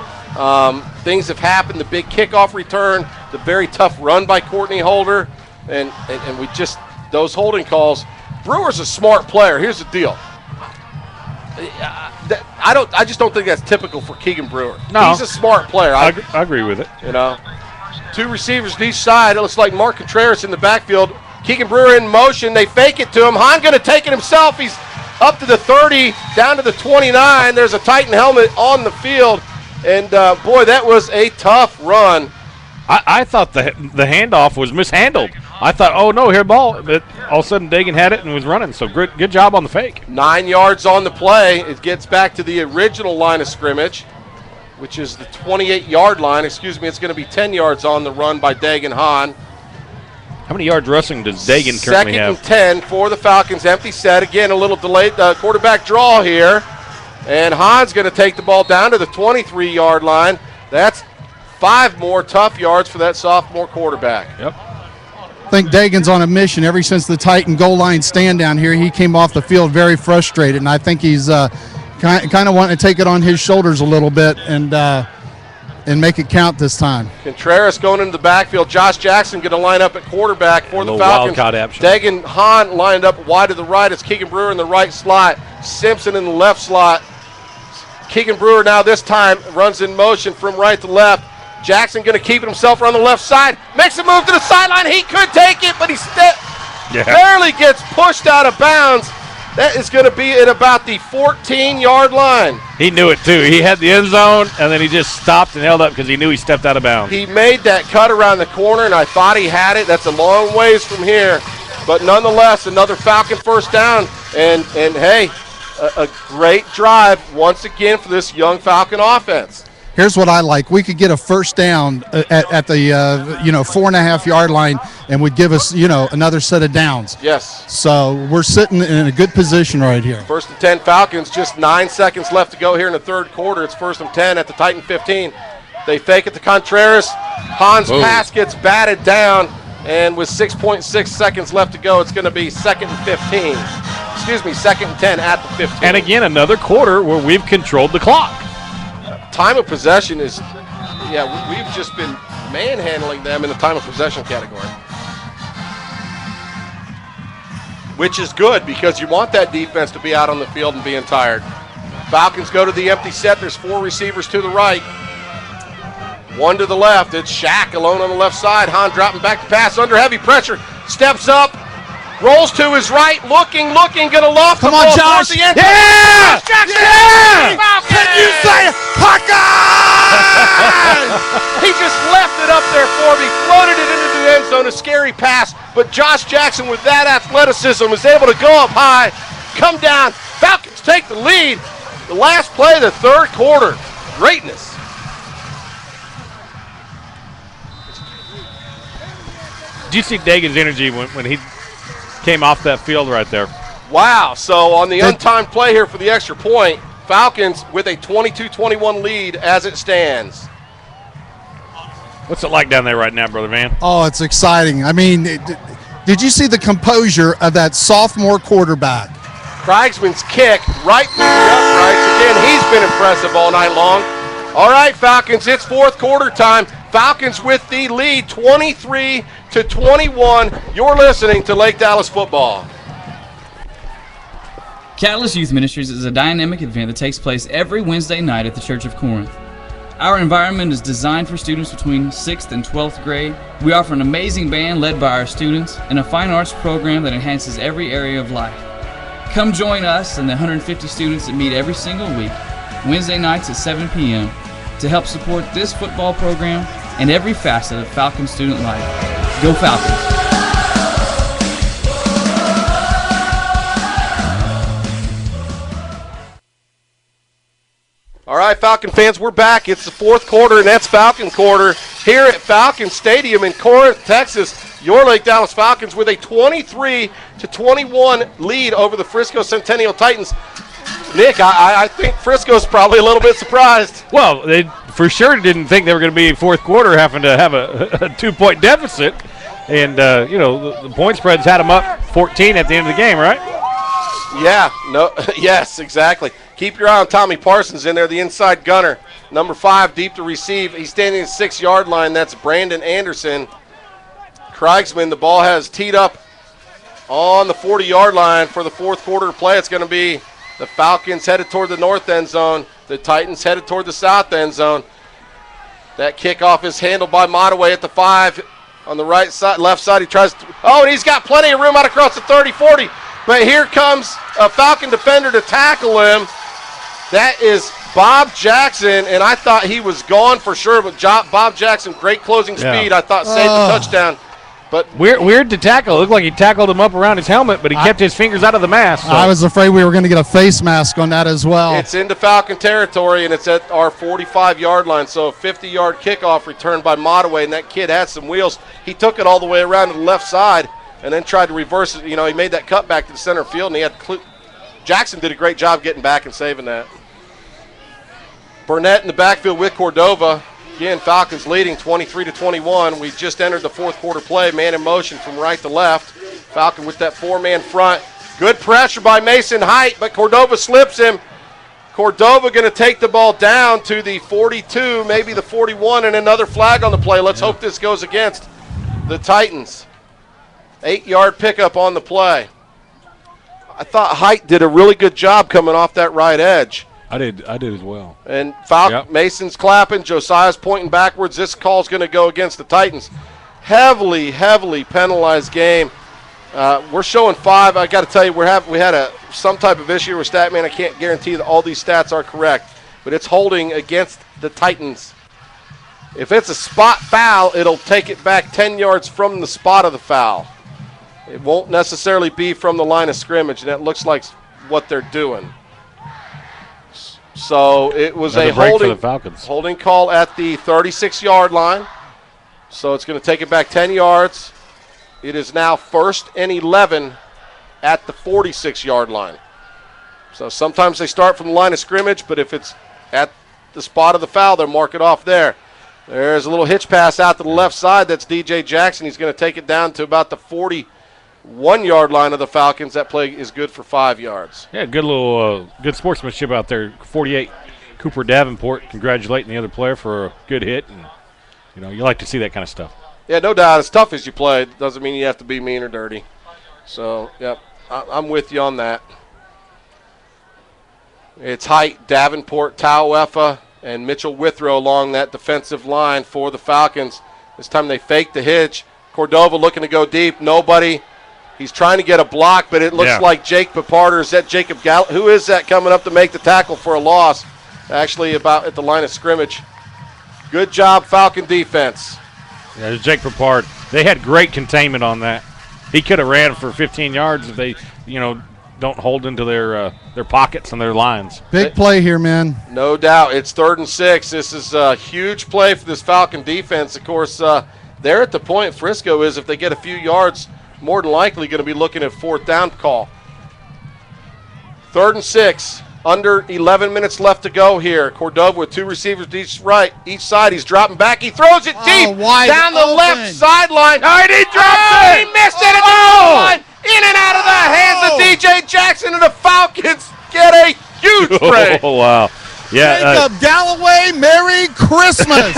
Things have happened. The big kickoff return, the very tough run by Courtney Holder, and we just, those holding calls. Brewer's a smart player. Here's the deal. I just don't think that's typical for Keegan Brewer. No. He's a smart player. I agree with it. 2 receivers to each side. It looks like Mark Contreras in the backfield. Keegan Brewer in motion. They fake it to him. Hahn going to take it himself. He's up to the 30, down to the 29. There's a Titan helmet on the field. And, boy, that was a tough run. I thought the handoff was mishandled. I thought, oh, no, here ball. But all of a sudden, Dagan had it and was running. So good job on the fake. 9 yards on the play. It gets back to the original line of scrimmage, which is the 28-yard line. Excuse me, it's going to be 10 yards on the run by Dagan Hahn. How many yards rushing does Dagan currently have? 2nd and 10 for the Falcons. Empty set. Again, a little delayed quarterback draw here. And Hahn's going to take the ball down to the 23-yard line. That's 5 more tough yards for that sophomore quarterback. Yep. I think Dagan's on a mission. Ever since the Titan goal line stand down here, he came off the field very frustrated, and I think he's kind of wanting to take it on his shoulders a little bit and make it count this time. Contreras going into the backfield. Josh Jackson going to line up at quarterback for the Falcons. Dagan Hahn lined up wide to the right. It's Keegan Brewer in the right slot. Simpson in the left slot. Keegan Brewer now this time runs in motion from right to left. Jackson going to keep it himself around the left side. Makes a move to the sideline. He could take it, but he Yeah. Barely gets pushed out of bounds. That is going to be at about the 14-yard line. He knew it, too. He had the end zone, and then he just stopped and held up because he knew he stepped out of bounds. He made that cut around the corner, and I thought he had it. That's a long ways from here. But nonetheless, another Falcon first down. And hey, a great drive once again for this young Falcon offense. Here's what I like. We could get a first down at the 4.5-yard line, and would give us another set of downs. Yes. So we're sitting in a good position right here. 1st and 10 Falcons. Just 9 seconds left to go here in the third quarter. It's 1st and 10 at the Titan 15. They fake it to Contreras. Hahn's pass gets batted down, and with 6.6 seconds left to go, it's going to be 2nd and 15. Excuse me, 2nd and 10 at the 15. And again, another quarter where we've controlled the clock. Time of possession is, we've just been manhandling them in the time of possession category. Which is good because you want that defense to be out on the field and being tired. Falcons go to the empty set. There's 4 receivers to the right. 1 to the left. It's Shaq alone on the left side. Hahn dropping back to pass under heavy pressure. Steps up. Rolls to his right. Looking. Going to loft the ball towards the end. Yeah! Can you say Hawkeye? He just left it up there for me. Floated it into the end zone. A scary pass. But Josh Jackson with that athleticism is able to go up high, come down. Falcons take the lead. The last play of the third quarter. Greatness. Did you see Dagan's energy when he came off that field right there? Wow. So on the untimed play here for the extra point, Falcons with a 22-21 lead as it stands. What's it like down there right now, Brother Van? Oh, it's exciting. I mean, did you see the composure of that sophomore quarterback? Kriegsman's kick right through the uprights. Again, he's been impressive all night long. All right, Falcons, it's fourth quarter time. Falcons with the lead, 23-21. You're listening to Lake Dallas Football. Catalyst Youth Ministries is a dynamic event that takes place every Wednesday night at the Church of Corinth. Our environment is designed for students between 6th and 12th grade. We offer an amazing band led by our students and a fine arts program that enhances every area of life. Come join us and the 150 students that meet every single week, Wednesday nights at 7 p.m. to help support this football program and every facet of Falcon student life. Go Falcons! All right, Falcon fans, we're back. It's the fourth quarter, and that's Falcon quarter here at Falcon Stadium in Corinth, Texas. Your Lake Dallas Falcons with a 23-21 lead over the Frisco Centennial Titans. Nick, I think Frisco's probably a little bit surprised. Well, they for sure didn't think they were going to be fourth quarter having to have a 2-point deficit. And, the point spreads had them up 14 at the end of the game, right? Yeah, yes, exactly. Keep your eye on Tommy Parsons in there, the inside gunner. Number 5, deep to receive. He's standing at the 6-yard line. That's Brandon Anderson. Kriegsman, the ball has teed up on the 40-yard line for the fourth quarter play. It's going to be the Falcons headed toward the north end zone. The Titans headed toward the south end zone. That kickoff is handled by Mottaway at the 5 on the right side, left side. He tries to, and he's got plenty of room out across the 30-40. But here comes a Falcon defender to tackle him. That is Bob Jackson, and I thought he was gone for sure. But Bob Jackson, great closing speed. I thought saved the touchdown. But weird to tackle. It looked like he tackled him up around his helmet, but he kept his fingers out of the mask. So. I was afraid we were going to get a face mask on that as well. It's into Falcon territory, and it's at our 45-yard line. So a 50-yard kickoff returned by Mottaway, and that kid had some wheels. He took it all the way around to the left side and then tried to reverse it. He made that cut back to the center field, and he had Jackson did a great job getting back and saving that. Burnett in the backfield with Cordova. Again, Falcons leading 23-21. We just entered the fourth quarter play. Man in motion from right to left. Falcon with that 4-man front. Good pressure by Mason Height, but Cordova slips him. Cordova going to take the ball down to the 42, maybe the 41, and another flag on the play. Let's hope this goes against the Titans. 8-yard pickup on the play. I thought Height did a really good job coming off that right edge. I did as well. And Mason's clapping. Josiah's pointing backwards. This call's going to go against the Titans. Heavily penalized game. We're showing 5. I got to tell you, we had some type of issue with Statman. I can't guarantee that all these stats are correct, but it's holding against the Titans. If it's a spot foul, it'll take it back 10 yards from the spot of the foul. It won't necessarily be from the line of scrimmage, and that looks like what they're doing. So it was Another a break for the Falcons. holding call at the 36-yard line. So it's going to take it back 10 yards. It is now 1st and 11 at the 46-yard line. So sometimes they start from the line of scrimmage, but if it's at the spot of the foul, they'll mark it off there. There's a little hitch pass out to the left side. That's DJ Jackson. He's going to take it down to about the 41-yard line of the Falcons. That play is good for 5 yards. Yeah, good little good sportsmanship out there. 48, Cooper Davenport congratulating the other player for a good hit, and you like to see that kind of stuff. Yeah, no doubt. As tough as you play, it doesn't mean you have to be mean or dirty. So, yep, I'm with you on that. It's Height, Davenport, Tauefa, and Mitchell Withrow along that defensive line for the Falcons. This time they fake the hitch. Cordova looking to go deep. Nobody. He's trying to get a block, but it looks like Jake Papard, or is that Jacob Gall? Who is that coming up to make the tackle for a loss? Actually, about at the line of scrimmage. Good job, Falcon defense. Yeah, there's Jake Papard. They had great containment on that. He could have ran for 15 yards if they, don't hold into their pockets and their lines. Big play here, man. No doubt. It's 3rd and 6. This is a huge play for this Falcon defense. Of course, they're at the point Frisco is, if they get a few yards, more than likely going to be looking at 4th down call. 3rd and 6. Under 11 minutes left to go here. Cordova with 2 receivers each side. He's dropping back. He throws it deep down the left sideline. Oh, he dropped it. He missed it at the line. In and out of the hands of DJ Jackson, and the Falcons get a huge break. Oh, wow. Yeah. Jacob Galloway, Merry Christmas.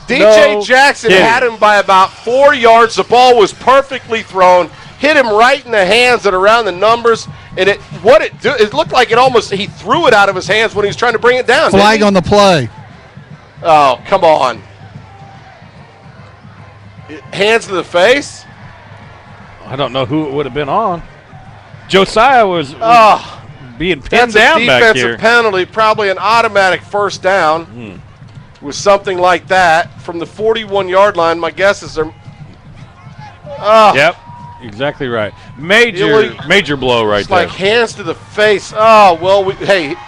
DJ Jackson had him by about 4 yards. The ball was perfectly thrown. Hit him right in the hands at around the numbers. And it looked like he threw it out of his hands when he was trying to bring it down. Flag on the play. Oh, come on. Hands to the face? I don't know who it would have been on. Josiah was being pinned down back That's a here. defensive penalty, probably an automatic 1st down with something like that. From the 41-yard line, my guess is they're Yep, exactly right. Major blow right it's there. like hands to the face. Oh, well,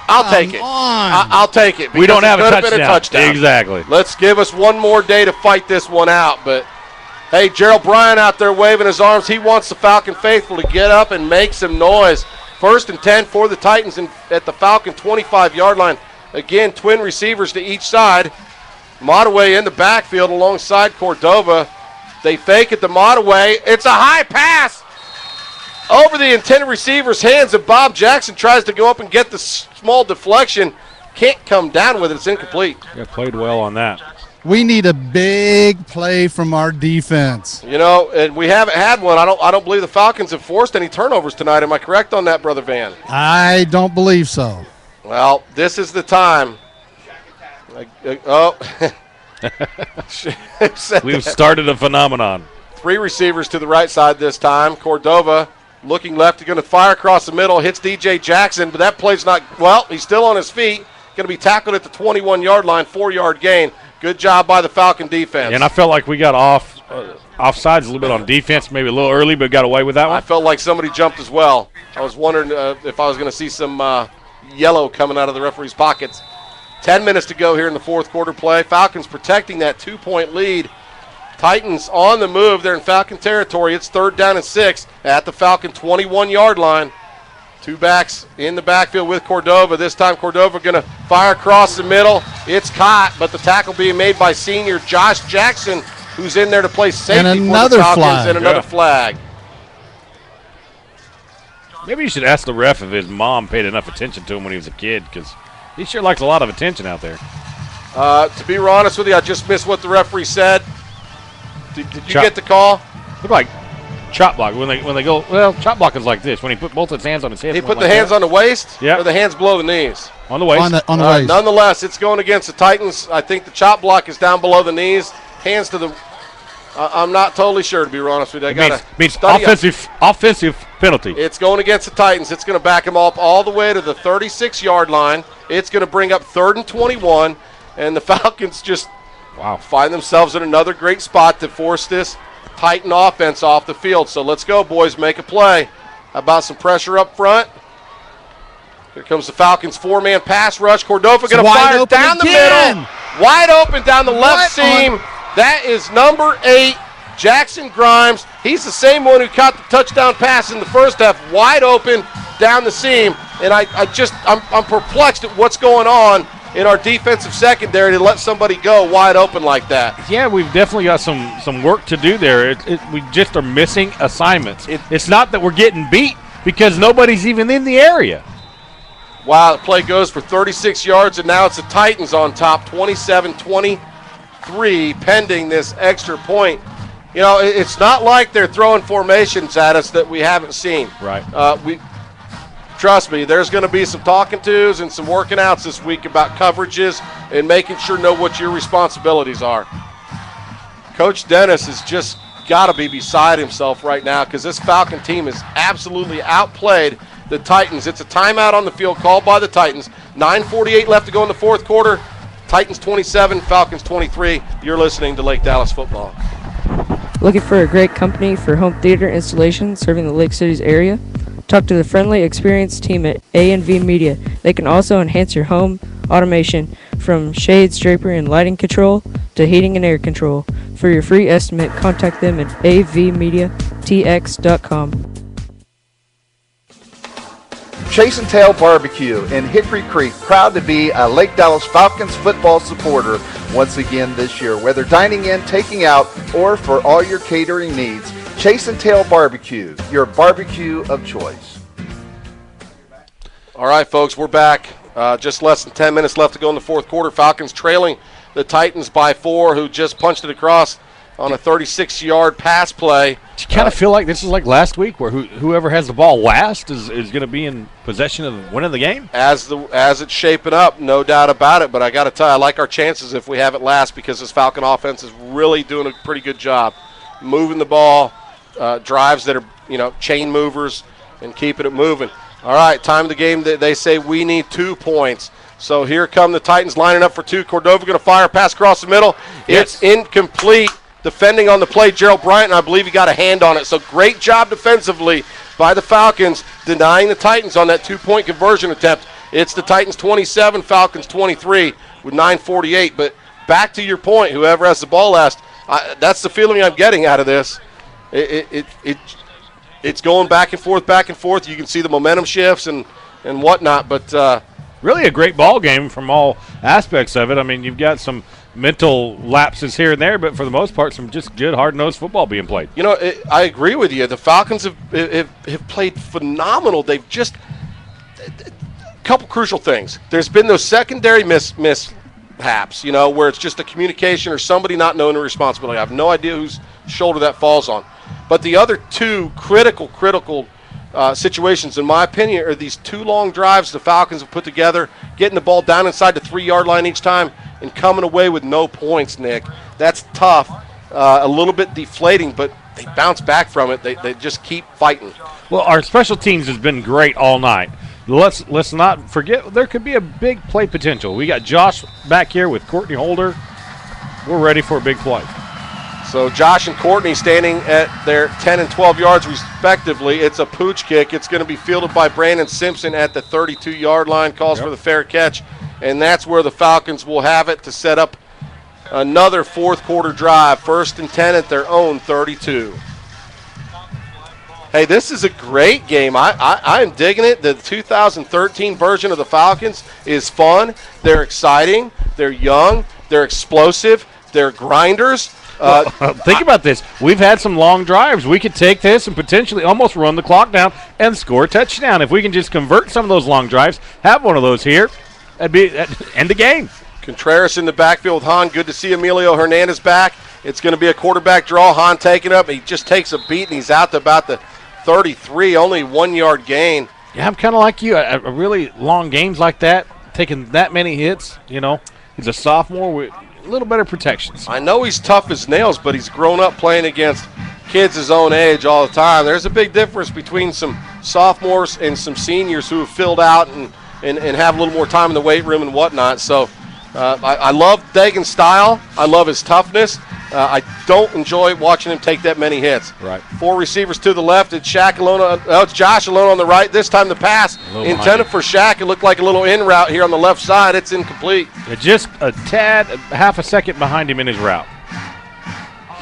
I'll take it. I'll take it. We don't have a touchdown. Exactly. Let's give us one more day to fight this one out. But, hey, Gerald Bryan out there waving his arms. He wants the Falcon faithful to get up and make some noise. 1st and 10 for the Titans at the Falcon 25-yard line. Again, twin receivers to each side. Mottaway in the backfield alongside Cordova. They fake it to Mottaway. It's a high pass over the intended receiver's hands, and Bob Jackson tries to go up and get the small deflection. Can't come down with it. It's incomplete. Yeah, played well on that. We need a big play from our defense. And we haven't had one. I don't believe the Falcons have forced any turnovers tonight. Am I correct on that, Brother Van? I don't believe so. Well, this is the time. We've started a phenomenon. 3 receivers to the right side this time. Cordova looking left, going to fire across the middle, hits DJ Jackson, but that play's not, he's still on his feet. Going to be tackled at the 21-yard line, 4-yard gain. Good job by the Falcon defense. And I felt like we got offsides a little bit on defense, maybe a little early, but got away with that one. I felt like somebody jumped as well. I was wondering if I was going to see some yellow coming out of the referee's pockets. 10 minutes to go here in the 4th quarter play. Falcons protecting that 2-point lead. Titans on the move. They're in Falcon territory. It's 3rd down and 6 at the Falcon 21-yard line. 2 backs in the backfield with Cordova. This time Cordova going to fire across the middle. It's caught, but the tackle being made by senior Josh Jackson, who's in there to play safety and for the Falcons. Flag. And another flag. Maybe you should ask the ref if his mom paid enough attention to him when he was a kid, because he sure likes a lot of attention out there. To be honest with you, I just missed what the referee said. Did you get the call? Look like chop block when they go. Well, chop block is like this when he put both his hands on his head. He put the hands on the waist. Yeah. Or the hands below the knees. On the waist. On the waist. Nonetheless, it's going against the Titans. I think the chop block is down below the knees. Hands to the. I'm not totally sure, to be honest with you. It means offensive penalty. It's going against the Titans. It's going to back them up all the way to the 36-yard line. It's going to bring up 3rd and 21, and the Falcons just find themselves in another great spot to force this Titan offense off the field. So let's go, boys. Make a play. How about some pressure up front? Here comes the Falcons' 4-man pass rush. Cordova going to fire down the middle. Wide open down the left seam. That is number 8, Jackson Grimes. He's the same one who caught the touchdown pass in the first half, wide open down the seam. And I'm perplexed at what's going on in our defensive secondary to let somebody go wide open like that. Yeah, we've definitely got some work to do there. We just are missing assignments. It's not that we're getting beat because nobody's even in the area. Wow, the play goes for 36 yards, and now it's the Titans on top, 27-23, pending this extra point. You know, it's not like they're throwing formations at us that we haven't seen. Right. Trust me, there's going to be some talking tos and some working outs this week about coverages and making sure know what your responsibilities are. Coach Dennis has just got to be beside himself right now because this Falcon team is absolutely outplayed the Titans. It's a timeout on the field called by the Titans. 9:48 left to go in the fourth quarter. Titans 27, Falcons 23. You're listening to Lake Dallas Football. Looking for a great company for home theater installation serving the Lake Cities area? Talk to the friendly, experienced team at A&V Media. They can also enhance your home automation from shades, drapery, and lighting control to heating and air control. For your free estimate, contact them at avmediatx.com. Chase and Tail Barbecue in Hickory Creek, proud to be a Lake Dallas Falcons football supporter once again this year. Whether dining in, taking out, or for all your catering needs, Chase and Tail Barbecue, your barbecue of choice. All right, folks, we're back. Just less than 10 minutes left to go in the fourth quarter. Falcons trailing the Titans by 4, who just punched it across on a 36-yard pass play. You kind of feel like this is like last week where whoever has the ball last is going to be in possession of winning the game? As it's shaping up, no doubt about it. But I got to tell you, I like our chances if we have it last because this Falcon offense is really doing a pretty good job moving the ball, drives that are, chain movers and keeping it moving. All right, time of the game, they say we need 2 points. So here come the Titans lining up for 2. Cordova going to fire a pass across the middle. It's incomplete. Defending on the play, Gerald Bryant, and I believe he got a hand on it. So great job defensively by the Falcons, denying the Titans on that 2-point conversion attempt. It's the Titans 27, Falcons 23 with 9:48. But back to your point, whoever has the ball last, that's the feeling I'm getting out of this. It's going back and forth, back and forth. You can see the momentum shifts and whatnot. But really a great ball game from all aspects of it. I mean, you've got some mental lapses here and there, but for the most part, some just good, hard-nosed football being played. I agree with you. The Falcons have played phenomenal. They've just a couple crucial things. There's been those secondary mishaps, where it's just a communication or somebody not knowing the responsibility. I have no idea whose shoulder that falls on. But the other 2 critical situations, in my opinion, are these 2 long drives the Falcons have put together, getting the ball down inside the 3-yard line each time and coming away with no points, Nick. That's tough, a little bit deflating, but they bounce back from it. They just keep fighting. Well, our special teams has been great all night. Let's not forget there could be a big play potential. We got Josh back here with Courtney Holder. We're ready for a big play. So Josh and Courtney standing at their 10 and 12 yards respectively. It's a pooch kick. It's going to be fielded by Brandon Simpson at the 32-yard line. Calls for the fair catch. And that's where the Falcons will have it to set up another fourth quarter drive. 1st and 10 at their own 32. Hey, this is a great game. I am digging it. The 2013 version of the Falcons is fun. They're exciting. They're young. They're explosive. They're grinders. Think about this. We've had some long drives. We could take this and potentially almost run the clock down and score a touchdown. If we can just convert some of those long drives, have one of those here, that'd end the game. Contreras in the backfield with Hahn. Good to see Emilio Hernandez back. It's going to be a quarterback draw. Hahn taking up. He just takes a beat, and he's out to about the 33, only 1-yard gain. Yeah, I'm kind of like you. A really long games like that, taking that many hits, He's a sophomore. little better protections. I know he's tough as nails, but he's grown up playing against kids his own age all the time. There's a big difference between some sophomores and some seniors who have filled out and have a little more time in the weight room and whatnot. So I love Dagan's style. I love his toughness. I don't enjoy watching him take that many hits. Right. 4 receivers to the left. It's Shaq alone. It's Josh alone on the right. This time the pass intended for Shaq. It looked like a little in route here on the left side. It's incomplete. Just a tad, half a second behind him in his route.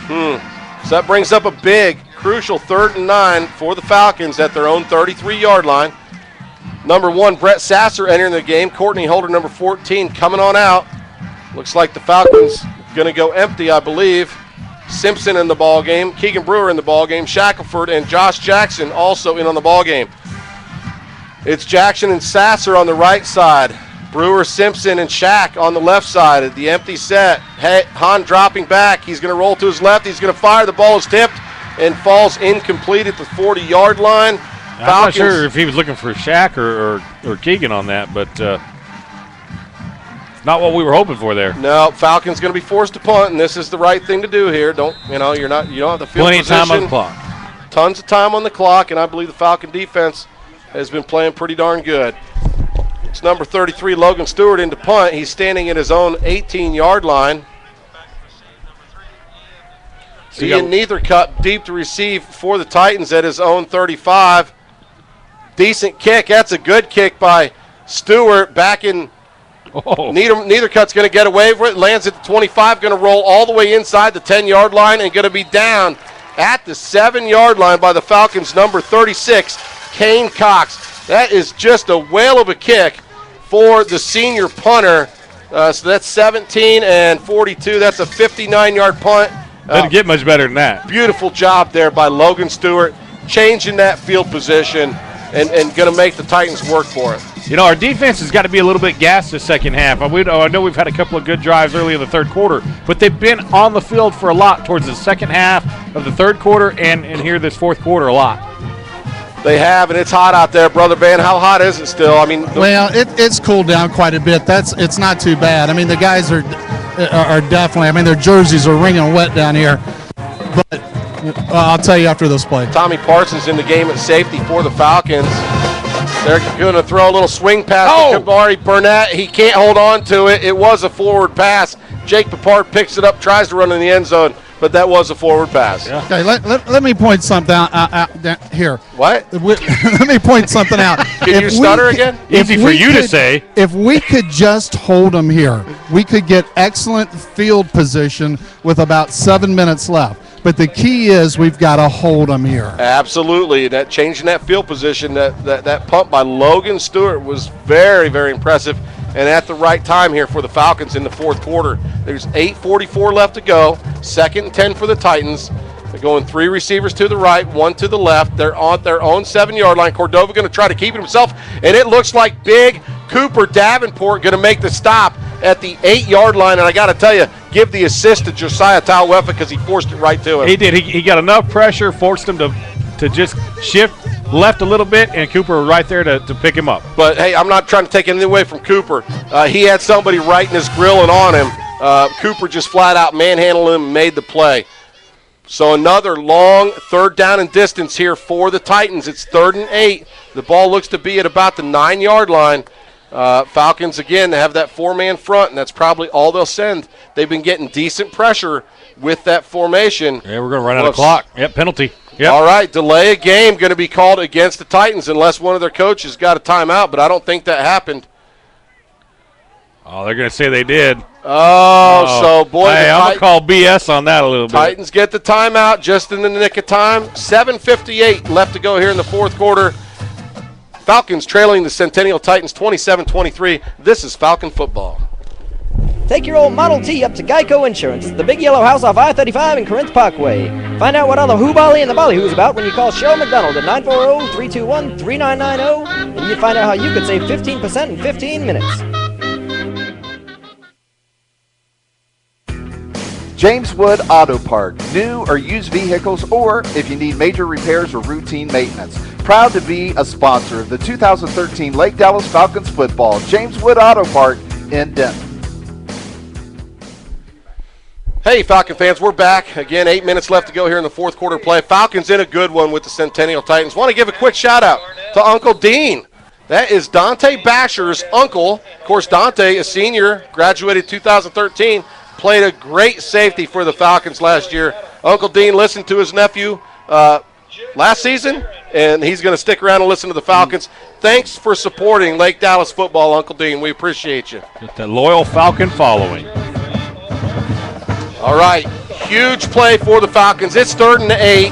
So that brings up a big, crucial 3rd and 9 for the Falcons at their own 33-yard line. Number 1, Brett Sasser entering the game. Courtney Holder, number 14, coming on out. Looks like the Falcons going to go empty, I believe. Simpson in the ball game. Keegan Brewer in the ball game. Shackelford and Josh Jackson also in on the ball game. It's Jackson and Sasser on the right side. Brewer, Simpson, and Shaq on the left side at the empty set. Hahn dropping back. He's going to roll to his left. He's going to fire. The ball is tipped and falls incomplete at the 40-yard line. I'm not sure if he was looking for Shaq or Keegan on that, but not what we were hoping for there. No, Falcons going to be forced to punt, and this is the right thing to do here. You don't have the field plenty position. of time on the clock. Tons of time on the clock, and I believe the Falcon defense has been playing pretty darn good. It's number 33, Logan Stewart, into punt. He's standing at his own 18-yard line. Ian Neithercutt deep to receive for the Titans at his own 35. Decent kick. That's a good kick by Stewart back in. Neithercutt's going to get away with it. Lands at the 25. Going to roll all the way inside the 10-yard line and going to be down at the 7-yard line by the Falcons' number 36, Kane Cox. That is just a whale of a kick for the senior punter. So that's 17 and 42. That's a 59-yard punt. Doesn't get much better than that. Beautiful job there by Logan Stewart, changing that field position and going to make the Titans work for it. You know, our defense has got to be a little bit gassed this second half. I know we've had a couple of good drives early in the third quarter, but they've been on the field for a lot towards the second half of the third quarter and here this fourth quarter a lot. They have, and it's hot out there, Brother Van. How hot is it still? I mean, well, it's cooled down quite a bit. It's not too bad. I mean, the guys are definitely. I mean, their jerseys are wringing wet down here. But I'll tell you after this play. Tommy Parsons in the game at safety for the Falcons. They're going to throw a little swing pass to Kamari Burnett. He can't hold on to it. It was a forward pass. Jake Papard picks it up, tries to run in the end zone, but that was a forward pass. Yeah. Okay, let me point something out here. What? Let me point something out. Can you stutter again? Easy for you to say. If we could just hold them here, we could get excellent field position with about 7 minutes left. But the key is we've got to hold them here. Absolutely. That changing that field position, that pump by Logan Stewart was very, very impressive. And at the right time here for the Falcons in the fourth quarter. There's 8:44 left to go. 2nd and 10 for the Titans. They're going 3 receivers to the right, 1 to the left. They're on their own 7-yard line. Cordova going to try to keep it himself. And it looks like big Cooper Davenport going to make the stop at the 8-yard line. And I got to tell you, give the assist to Josiah Tauwefa because he forced it right to him. He did. He got enough pressure, forced him to just shift left a little bit, and Cooper was right there to pick him up. But, hey, I'm not trying to take anything away from Cooper. He had somebody right in his grill and on him. Cooper just flat out manhandled him and made the play. So another long 3rd down and distance here for the Titans. It's 3rd and 8. The ball looks to be at about the 9-yard line. Falcons, again, have that 4-man front, and that's probably all they'll send. They've been getting decent pressure with that formation. Yeah, we're going to run out of clock. Yep, penalty. Yep. All right, delay a game going to be called against the Titans unless one of their coaches got a timeout, but I don't think that happened. Oh, they're going to say they did. So, boy. Hey, I'm going to call BS on that a little bit. Titans get the timeout just in the nick of time. 7:58 left to go here in the fourth quarter. Falcons trailing the Centennial Titans 27-23. This is Falcon football. Take your old Model T up to Geico Insurance, the big yellow house off I-35 and Corinth Parkway. Find out what all the hoo-bally and the ballyhoo's about when you call Cheryl McDonald at 940-321-3990, and you find out how you could save 15% in 15 minutes. James Wood Auto Park, new or used vehicles, or if you need major repairs or routine maintenance. Proud to be a sponsor of the 2013 Lake Dallas Falcons football. James Wood Auto Park in Denton. Hey, Falcon fans, we're back. Again, 8 minutes left to go here in the fourth quarter play. Falcons in a good one with the Centennial Titans. Want to give a quick shout-out to Uncle Dean. That is Dante Basher's uncle. Of course, Dante, a senior, graduated 2013, played a great safety for the Falcons last year. Uncle Dean listened to his nephew last season, and he's going to stick around and listen to the Falcons. Thanks for supporting Lake Dallas football, Uncle Dean. We appreciate you. Get that loyal Falcon following. All right, huge play for the Falcons. It's 3rd and 8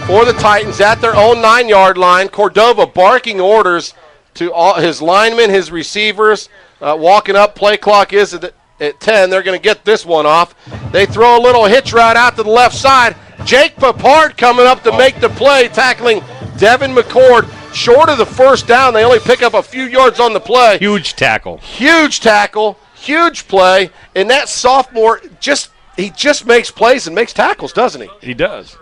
for the Titans at their own 9-yard line. Cordova barking orders to all his linemen, his receivers, walking up. Play clock is at 10. They're going to get this one off. They throw a little hitch route out to the left side. Jake Papard coming up to make the play, tackling Devin McCord. Short of the first down, they only pick up a few yards on the play. Huge tackle. Huge tackle. Huge play, and that sophomore he just makes plays and makes tackles, doesn't he? He does.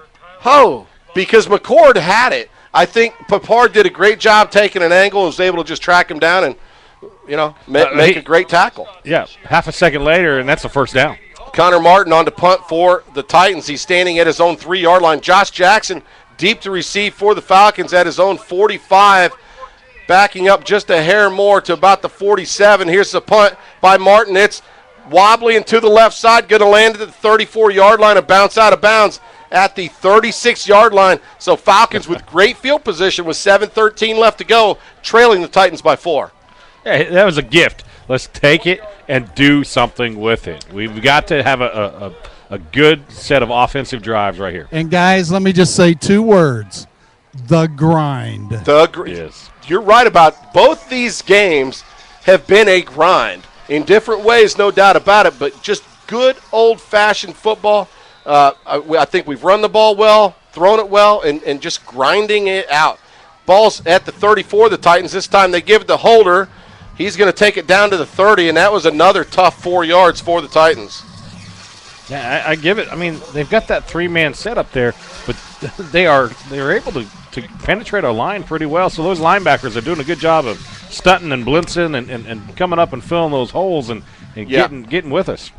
Oh, because McCord had it. I think Papard did a great job taking an angle and was able to just track him down and, make a great tackle. Yeah, half a second later, and that's a first down. Connor Martin on to punt for the Titans. He's standing at his own 3-yard line. Josh Jackson deep to receive for the Falcons at his own 45. Backing up just a hair more to about the 47. Here's the punt by Martin. It's wobbly and to the left side. Going to land at the 34-yard line and bounce out of bounds at the 36-yard line. So Falcons with great field position with 7:13 left to go, trailing the Titans by 4. Yeah, that was a gift. Let's take it and do something with it. We've got to have a good set of offensive drives right here. And, guys, let me just say 2 words. The grind. Yes. You're right about both these games have been a grind in different ways, no doubt about it, but just good old-fashioned football. I think we've run the ball well, thrown it well, and just grinding it out. Ball's at the 34, the Titans. This time they give it to Holder. He's going to take it down to the 30, and that was another tough 4 yards for the Titans. Yeah, I give it. I mean, they've got that 3-man setup there, but they're able to penetrate our line pretty well. So those linebackers are doing a good job of stunting and blitzing and coming up and filling those holes and getting with us.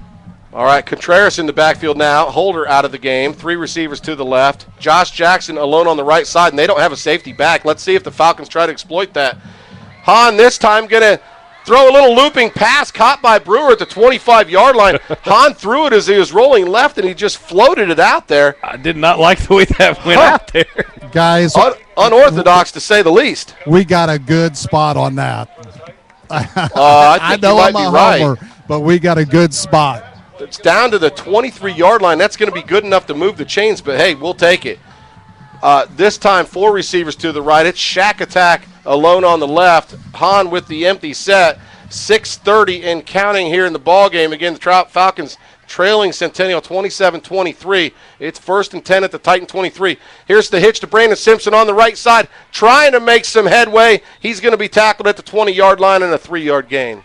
All right, Contreras in the backfield now. Holder out of the game. 3 receivers to the left. Josh Jackson alone on the right side, and they don't have a safety back. Let's see if the Falcons try to exploit that. Hahn this time going to throw a little looping pass caught by Brewer at the 25-yard line. Hahn threw it as he was rolling left, and he just floated it out there. I did not like the way that went out there. Guys. Unorthodox, to say the least. We got a good spot on that. I know I'm a homer, but we got a good spot. It's down to the 23-yard line. That's going to be good enough to move the chains, but, hey, we'll take it. This time 4 receivers to the right. It's Shack Attack alone on the left. Hahn with the empty set. 6:30 and counting here in the ball game. Again, the Falcons trailing Centennial 27-23. It's 1st and 10 at the Titan 23. Here's the hitch to Brandon Simpson on the right side, trying to make some headway. He's going to be tackled at the 20-yard line and a 3-yard gain.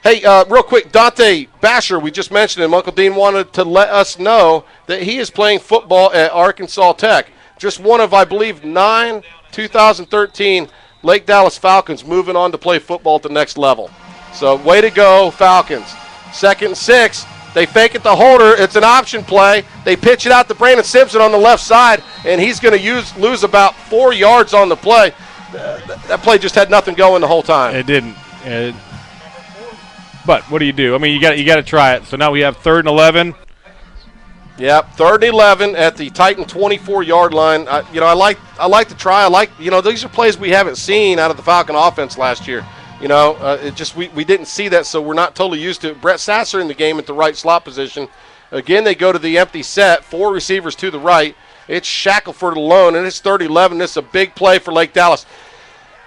Hey, real quick, Dante Basher, we just mentioned him. Uncle Dean wanted to let us know that he is playing football at Arkansas Tech. Just one of, I believe, 9 2013 Lake Dallas Falcons moving on to play football at the next level. So, way to go, Falcons. 2nd and 6. They fake it to Holder. It's an option play. They pitch it out to Brandon Simpson on the left side, and he's going to lose about 4 yards on the play. That play just had nothing going the whole time. It didn't. But what do? I mean, you got to try it. So now we have 3rd and 11. Yep, 3rd and 11 at the Titan 24-yard line. I like to try. These are plays we haven't seen out of the Falcon offense last year. We didn't see that, so we're not totally used to it. Brett Sasser in the game at the right slot position. Again, they go to the empty set. 4 receivers to the right. It's Shackelford alone, and it's 3rd-11. This is a big play for Lake Dallas.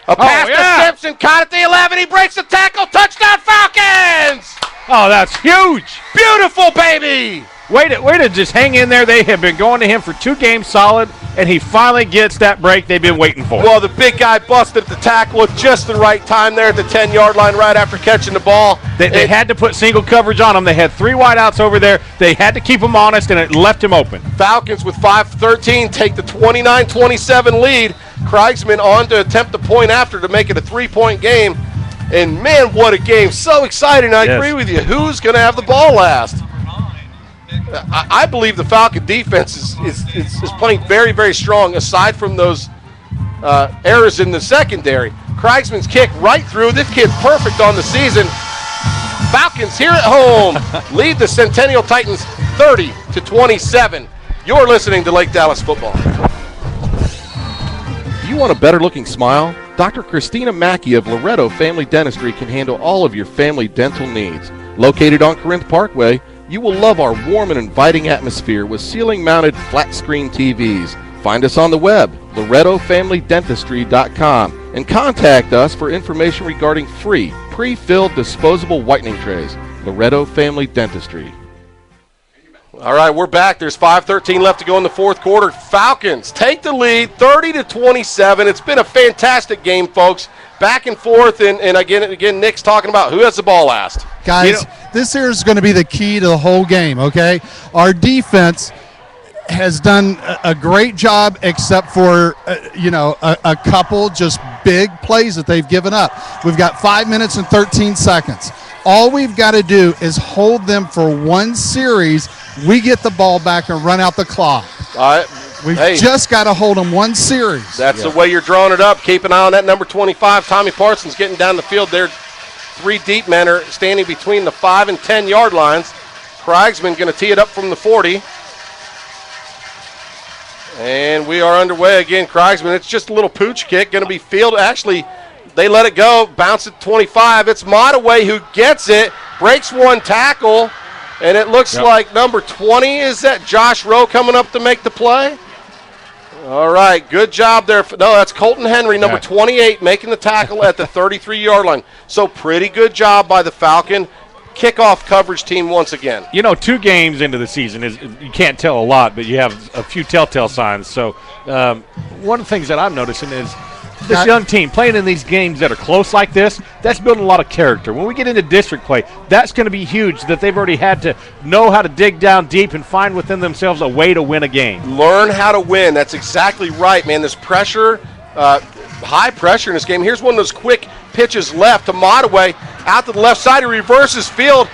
A pass to Simpson, caught at the 11. He breaks the tackle. Touchdown, Falcons! Oh, that's huge. Beautiful, baby. Way to just hang in there. They have been going to him for 2 games solid, and he finally gets that break they've been waiting for. Well, the big guy busted the tackle at just the right time there at the 10-yard line right after catching the ball. They had to put single coverage on him. They had 3 wideouts over there. They had to keep him honest, and it left him open. Falcons with 5:13 take the 29-27 lead. Kriegsman on to attempt the point after to make it a 3-point game. And, man, what a game. So exciting. I agree with you. Who's going to have the ball last? I believe the Falcon defense is playing very, very strong, aside from those errors in the secondary. Kreigsman's kick right through. This kid's perfect on the season. Falcons here at home lead the Centennial Titans 30-27. You're listening to Lake Dallas Football. You want a better-looking smile? Dr. Christina Mackey of Loretto Family Dentistry can handle all of your family dental needs. Located on Corinth Parkway, you will love our warm and inviting atmosphere with ceiling-mounted flat-screen TVs. Find us on the web, LorettoFamilyDentistry.com, and contact us for information regarding free, pre-filled disposable whitening trays. Loretto Family Dentistry. All right, we're back. There's 5:13 left to go in the fourth quarter. Falcons take the lead, 30-27. It's been a fantastic game, folks. Back and forth, and again, Nick's talking about who has the ball last. Guys, this here is going to be the key to the whole game, okay? Our defense has done a great job, except for, a couple just big plays that they've given up. We've got 5 minutes and 13 seconds. All we've got to do is hold them for one series. We get the ball back and run out the clock. All right. We've just got to hold them one series. That's the way you're drawing it up. Keep an eye on that number 25. Tommy Parsons getting down the field there. 3 deep men are standing between the 5 and 10 yard lines. Kreigsman going to tee it up from the 40. And we are underway again. Kreigsman, it's just a little pooch kick, going to be fielded. Actually, they let it go, bounce at 25. It's Modaway who gets it, breaks one tackle, and it looks like number 20. Is that Josh Rowe coming up to make the play? All right, good job there. No, that's Colton Henry, number 28, making the tackle at the 33-yard line. So pretty good job by the Falcon kickoff coverage team once again. 2 games into the season, you can't tell a lot, but you have a few telltale signs. So one of the things that I'm noticing is this young team playing in these games that are close like this, that's building a lot of character. When we get into district play, that's going to be huge, that they've already had to know how to dig down deep and find within themselves a way to win a game. Learn how to win. That's exactly right, man. There's pressure, high pressure in this game. Here's one of those quick pitches left to Modaway. Out to the left side, he reverses field.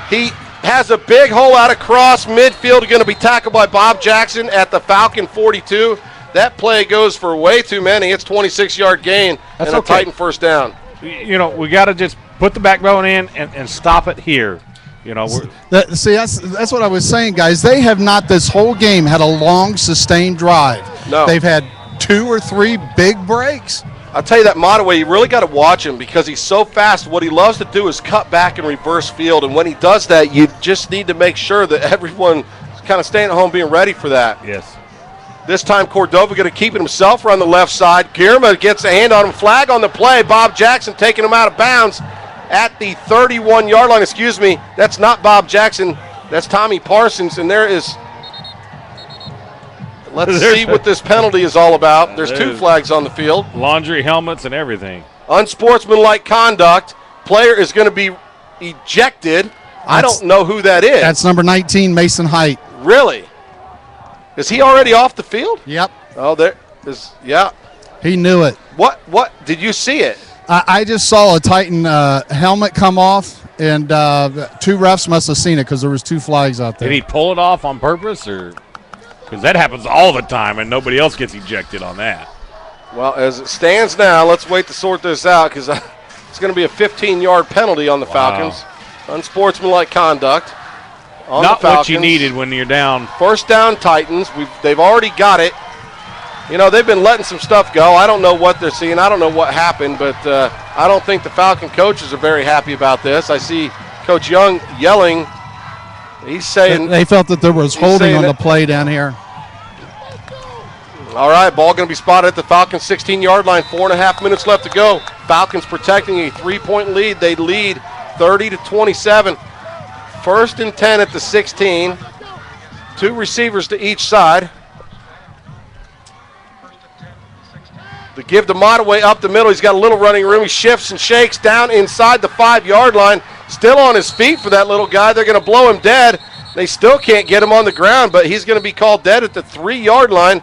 He has a big hole out across midfield. Going to be tackled by Bob Jackson at the Falcon 42. That play goes for way too many. It's 26-yard gain and a Titan first down. We got to just put the backbone in and stop it here. That's what I was saying, guys. They have not this whole game had a long, sustained drive. No. They've had 2 or 3 big breaks. I'll tell you that Modaway, you really got to watch him because he's so fast. What he loves to do is cut back and reverse field, and when he does that, you just need to make sure that everyone is kind of staying at home being ready for that. Yes. This time Cordova going to keep it himself around the left side. Girma gets a hand on him. Flag on the play. Bob Jackson taking him out of bounds at the 31-yard line. Excuse me, that's not Bob Jackson. That's Tommy Parsons, and there is – let's see what this penalty is all about. There's 2 flags on the field. Laundry helmets and everything. Unsportsmanlike conduct. Player is going to be ejected. I don't know who that is. That's number 19, Mason Height. Really? Is he already off the field? Yep. Oh, there is. Yeah. He knew it. What did you see it? I just saw a Titan helmet come off, and 2 refs must have seen it because there was 2 flags out there. Did he pull it off on purpose, or because that happens all the time and nobody else gets ejected on that? Well, as it stands now, let's wait to sort this out because it's going to be a 15-yard penalty on the Falcons. Unsportsmanlike conduct. Not what you needed when you're down. First down, Titans. They've already got it. They've been letting some stuff go. I don't know what they're seeing. I don't know what happened, but I don't think the Falcon coaches are very happy about this. I see Coach Young yelling. He's saying they felt that there was holding on the play down here. All right, ball going to be spotted at the Falcons 16-yard line. 4.5 minutes left to go. Falcons protecting a 3-point lead. They lead 30-27. 1st and 10 at the 16. 2 receivers to each side. The give to Modaway up the middle. He's got a little running room. He shifts and shakes down inside the 5-yard line. Still on his feet for that little guy. They're going to blow him dead. They still can't get him on the ground, but he's going to be called dead at the 3-yard line.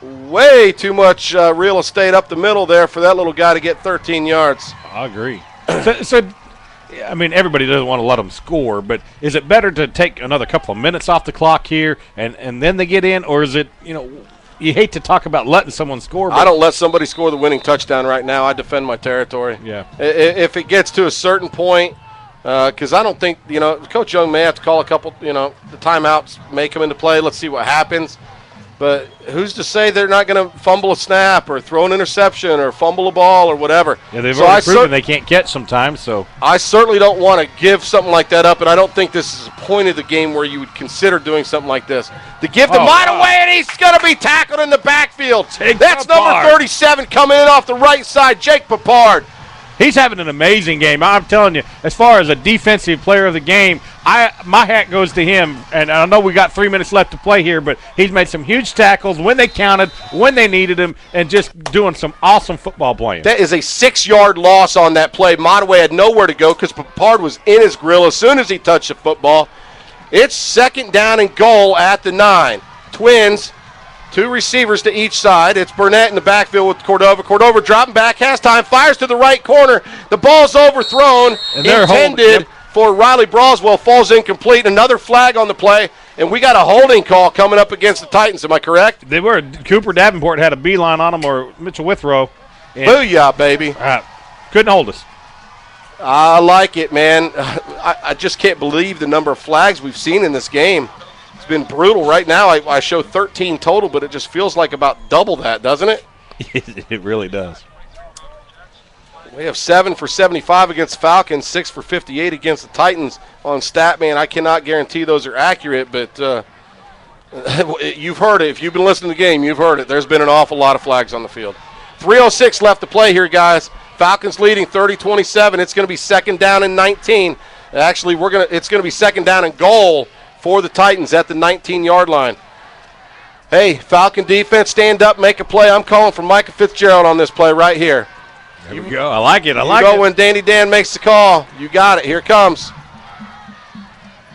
Way too much real estate up the middle there for that little guy to get 13 yards. I agree. So I mean, everybody doesn't want to let them score, but is it better to take another couple of minutes off the clock here and then they get in, or is it, you hate to talk about letting someone score. But I don't let somebody score the winning touchdown right now. I defend my territory. Yeah. If it gets to a certain point, because I don't think, Coach Young may have to call a couple, the timeouts may come into play. Let's see what happens. But who's to say they're not going to fumble a snap or throw an interception or fumble a ball or whatever? Yeah, they've already proven they can't catch sometimes. So I certainly don't want to give something like that up, and I don't think this is a point of the game where you would consider doing something like this. To give the mine away, and he's going to be tackled in the backfield. That's number 37 coming in off the right side, Jake Papard. He's having an amazing game. I'm telling you, as far as a defensive player of the game, my hat goes to him. And I know we got 3 minutes left to play here, but he's made some huge tackles when they counted, when they needed him, and just doing some awesome football playing. That is a 6-yard loss on that play. Monterey had nowhere to go because Papard was in his grill as soon as he touched the football. It's 2nd down and goal at the 9. Twins. 2 receivers to each side. It's Burnett in the backfield with Cordova. Cordova dropping back, has time, fires to the right corner. The ball's overthrown, intended for Riley Broswell, falls incomplete. Another flag on the play, and we got a holding call coming up against the Titans. Am I correct? They were. Cooper Davenport had a beeline on him, or Mitchell Withrow. Booyah, baby. Couldn't hold us. I like it, man. I just can't believe the number of flags we've seen in this game. Been brutal. Right now I show 13 total, but it just feels like about double that, doesn't it? It really does. We have 7 for 75 against Falcons, 6 for 58 against the Titans on Statman. I cannot guarantee those are accurate, but you've heard it. If you've been listening to the game, you've heard it. There's been an awful lot of flags on the field. 3:06 left to play here, guys. Falcons leading 30-27. It's going to be 2nd down and 19. Actually, it's going to be 2nd down and goal for the Titans at the 19-yard line. Hey, Falcon defense, stand up, make a play. I'm calling for Micah Fitzgerald on this play right here. There we go. I like it. You go when Danny Dan makes the call. You got it. Here it comes.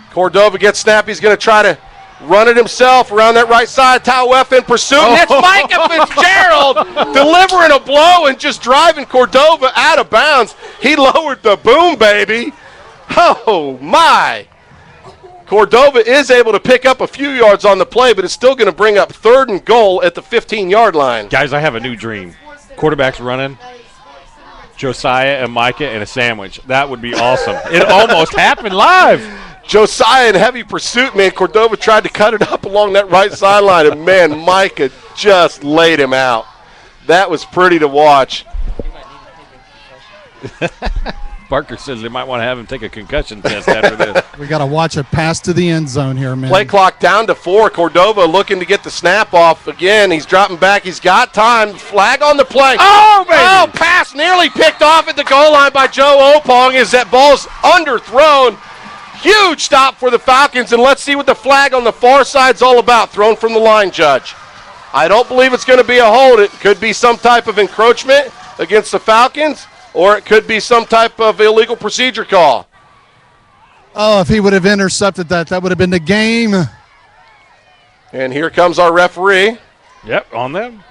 Cordova gets snapped. He's going to try to run it himself around that right side. Tauef in pursuit. And it's Micah Fitzgerald delivering a blow and just driving Cordova out of bounds. He lowered the boom, baby. Oh, my. Cordova is able to pick up a few yards on the play, but it's still going to bring up 3rd and goal at the 15-yard line. Guys, I have a new dream. Quarterbacks running, Josiah and Micah, and a sandwich. That would be awesome. It almost happened live. Josiah in heavy pursuit, man. Cordova tried to cut it up along that right sideline, and, man, Micah just laid him out. That was pretty to watch. Parker says they might want to have him take a concussion test after this. We got to watch a pass to the end zone here, man. Play clock down to 4. Cordova looking to get the snap off again. He's dropping back. He's got time. Flag on the play. Oh, baby! Oh, pass nearly picked off at the goal line by Joe Opong as that ball's underthrown. Huge stop for the Falcons, and let's see what the flag on the far side's all about. Thrown from the line judge. I don't believe it's going to be a hold. It could be some type of encroachment against the Falcons, or it could be some type of illegal procedure call. Oh, if he would have intercepted that, that would have been the game. And here comes our referee. Yep, on them.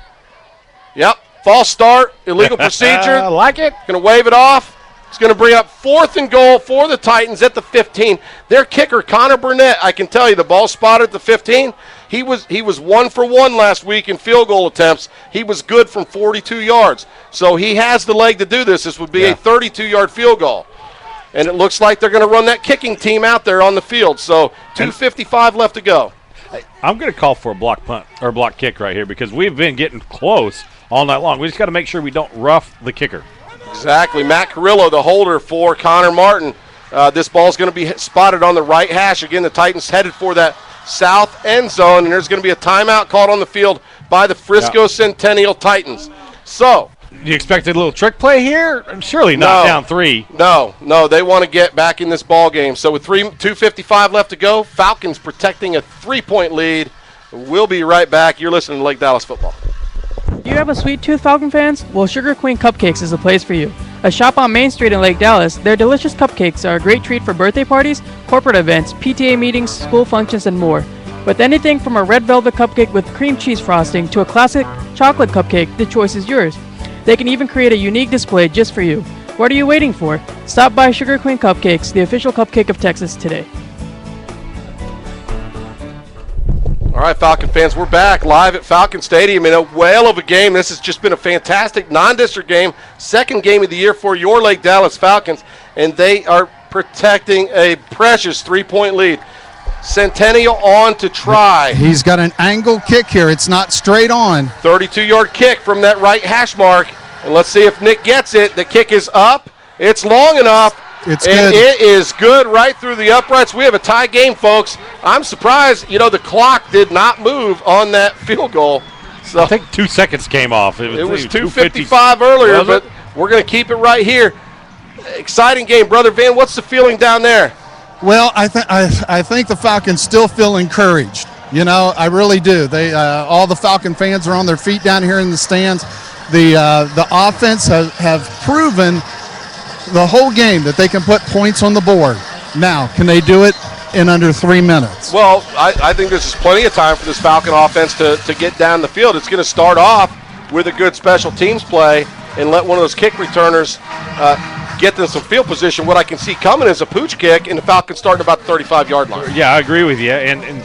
Yep, false start, illegal procedure. I like it. Going to wave it off. It's going to bring up 4th and goal for the Titans at the 15. Their kicker, Connor Burnett, I can tell you, the ball spotted at the 15. He was 1 for 1 last week in field goal attempts. He was good from 42 yards. So he has the leg to do this. This would be a 32-yard field goal. And it looks like they're going to run that kicking team out there on the field. So 2:55 left to go. I'm going to call for a block punt or block kick right here because we've been getting close all night long. We just got to make sure we don't rough the kicker. Exactly. Matt Carrillo, the holder for Connor Martin. This ball's going to be spotted on the right hash. Again, the Titans headed for that south end zone, and there's going to be a timeout called on the field by the Frisco Centennial Titans. So, you expected a little trick play here? Surely not down 3. No, they want to get back in this ball game. So with 2:55 left to go, Falcons protecting a 3-point lead. We'll be right back. You're listening to Lake Dallas Football. Do you have a sweet tooth, Falcon fans? Well, Sugar Queen Cupcakes is the place for you. A shop on Main Street in Lake Dallas, their delicious cupcakes are a great treat for birthday parties, corporate events, PTA meetings, school functions, and more. With anything from a red velvet cupcake with cream cheese frosting to a classic chocolate cupcake, the choice is yours. They can even create a unique display just for you. What are you waiting for? Stop by Sugar Queen Cupcakes, the official cupcake of Texas, today. All right, Falcon fans, we're back live at Falcon Stadium in a whale of a game. This has just been a fantastic non-district game, second game of the year for your Lake Dallas Falcons, and they are protecting a precious 3-point lead. Centennial on to try. He's got an angle kick here. It's not straight on. 32-yard kick from that right hash mark. And let's see if Nick gets it. The kick is up. It's long enough. It's and good. It is good right through the uprights. We have a tie game, folks. I'm surprised, the clock did not move on that field goal. So I think 2 seconds came off. It was 2:55 earlier, but we're going to keep it right here. Exciting game. Brother Van, what's the feeling down there? Well, I think the Falcons still feel encouraged. I really do. They all the Falcon fans are on their feet down here in the stands. The offense have proven the whole game that they can put points on the board. Now, can they do it in under 3 minutes? Well, I think this is plenty of time for this Falcon offense to get down the field. It's going to start off with a good special teams play and let one of those kick returners get them some field position. What I can see coming is a pooch kick, and the Falcons starting about the 35-yard line. Yeah, I agree with you. And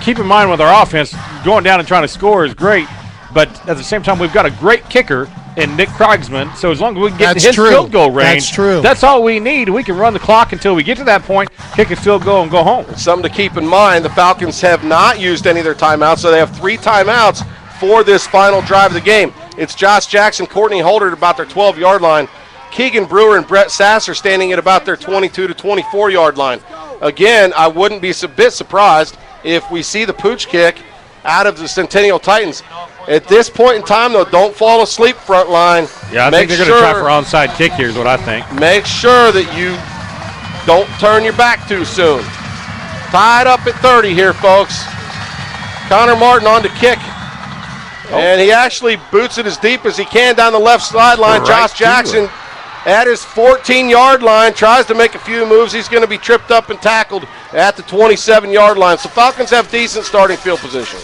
keep in mind with our offense, going down and trying to score is great, but at the same time, we've got a great kicker in Nick Kriegsman, so as long as we can get to his field goal range, that's true. That's all we need. We can run the clock until we get to that point, kick a field goal, and go home. Something to keep in mind, the Falcons have not used any of their timeouts, so they have 3 timeouts for this final drive of the game. It's Josh Jackson, Courtney Holder at about their 12-yard line. Keegan Brewer and Brett Sasser standing at about their 22 to 24-yard line. Again, I wouldn't be a bit surprised if we see the pooch kick out of the Centennial Titans. At this point in time, though, don't fall asleep, front line. Yeah, I think they're going to try for onside kick here is what I think. Make sure that you don't turn your back too soon. Tied up at 30 here, folks. Connor Martin on to kick. And he actually boots it as deep as he can down the left sideline. Josh Jackson at his 14-yard line tries to make a few moves. He's going to be tripped up and tackled at the 27-yard line. So Falcons have decent starting field position.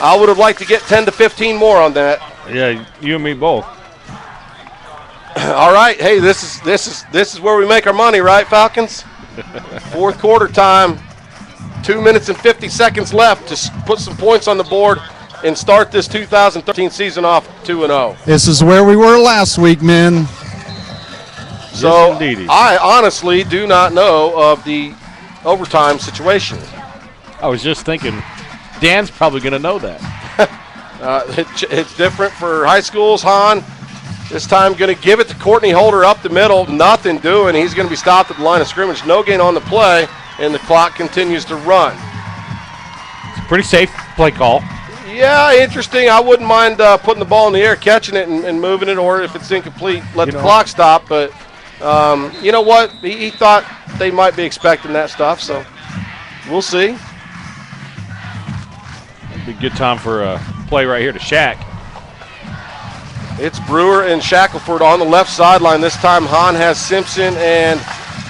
I would have liked to get 10 to 15 more on that. Yeah, you and me both. All right, hey, this is where we make our money, right, Falcons? Fourth quarter time, 2 minutes and 50 seconds left to put some points on the board and start this 2013 season off 2-0. This is where we were last week, men. So I honestly do not know of the overtime situation. I was just thinking, Dan's probably going to know that. It's different for high schools, Hahn. This time going to give it to Courtney Holder up the middle. Nothing doing. He's going to be stopped at the line of scrimmage. No gain on the play, and the clock continues to run. It's a pretty safe play call. Yeah, interesting. I wouldn't mind putting the ball in the air, catching it, and moving it, or if it's incomplete, let the clock stop. But you know what? He thought they might be expecting that stuff, so we'll see. It'd be a good time for a play right here to Shaq. It's Brewer and Shackelford on the left sideline. This time Hahn has Simpson and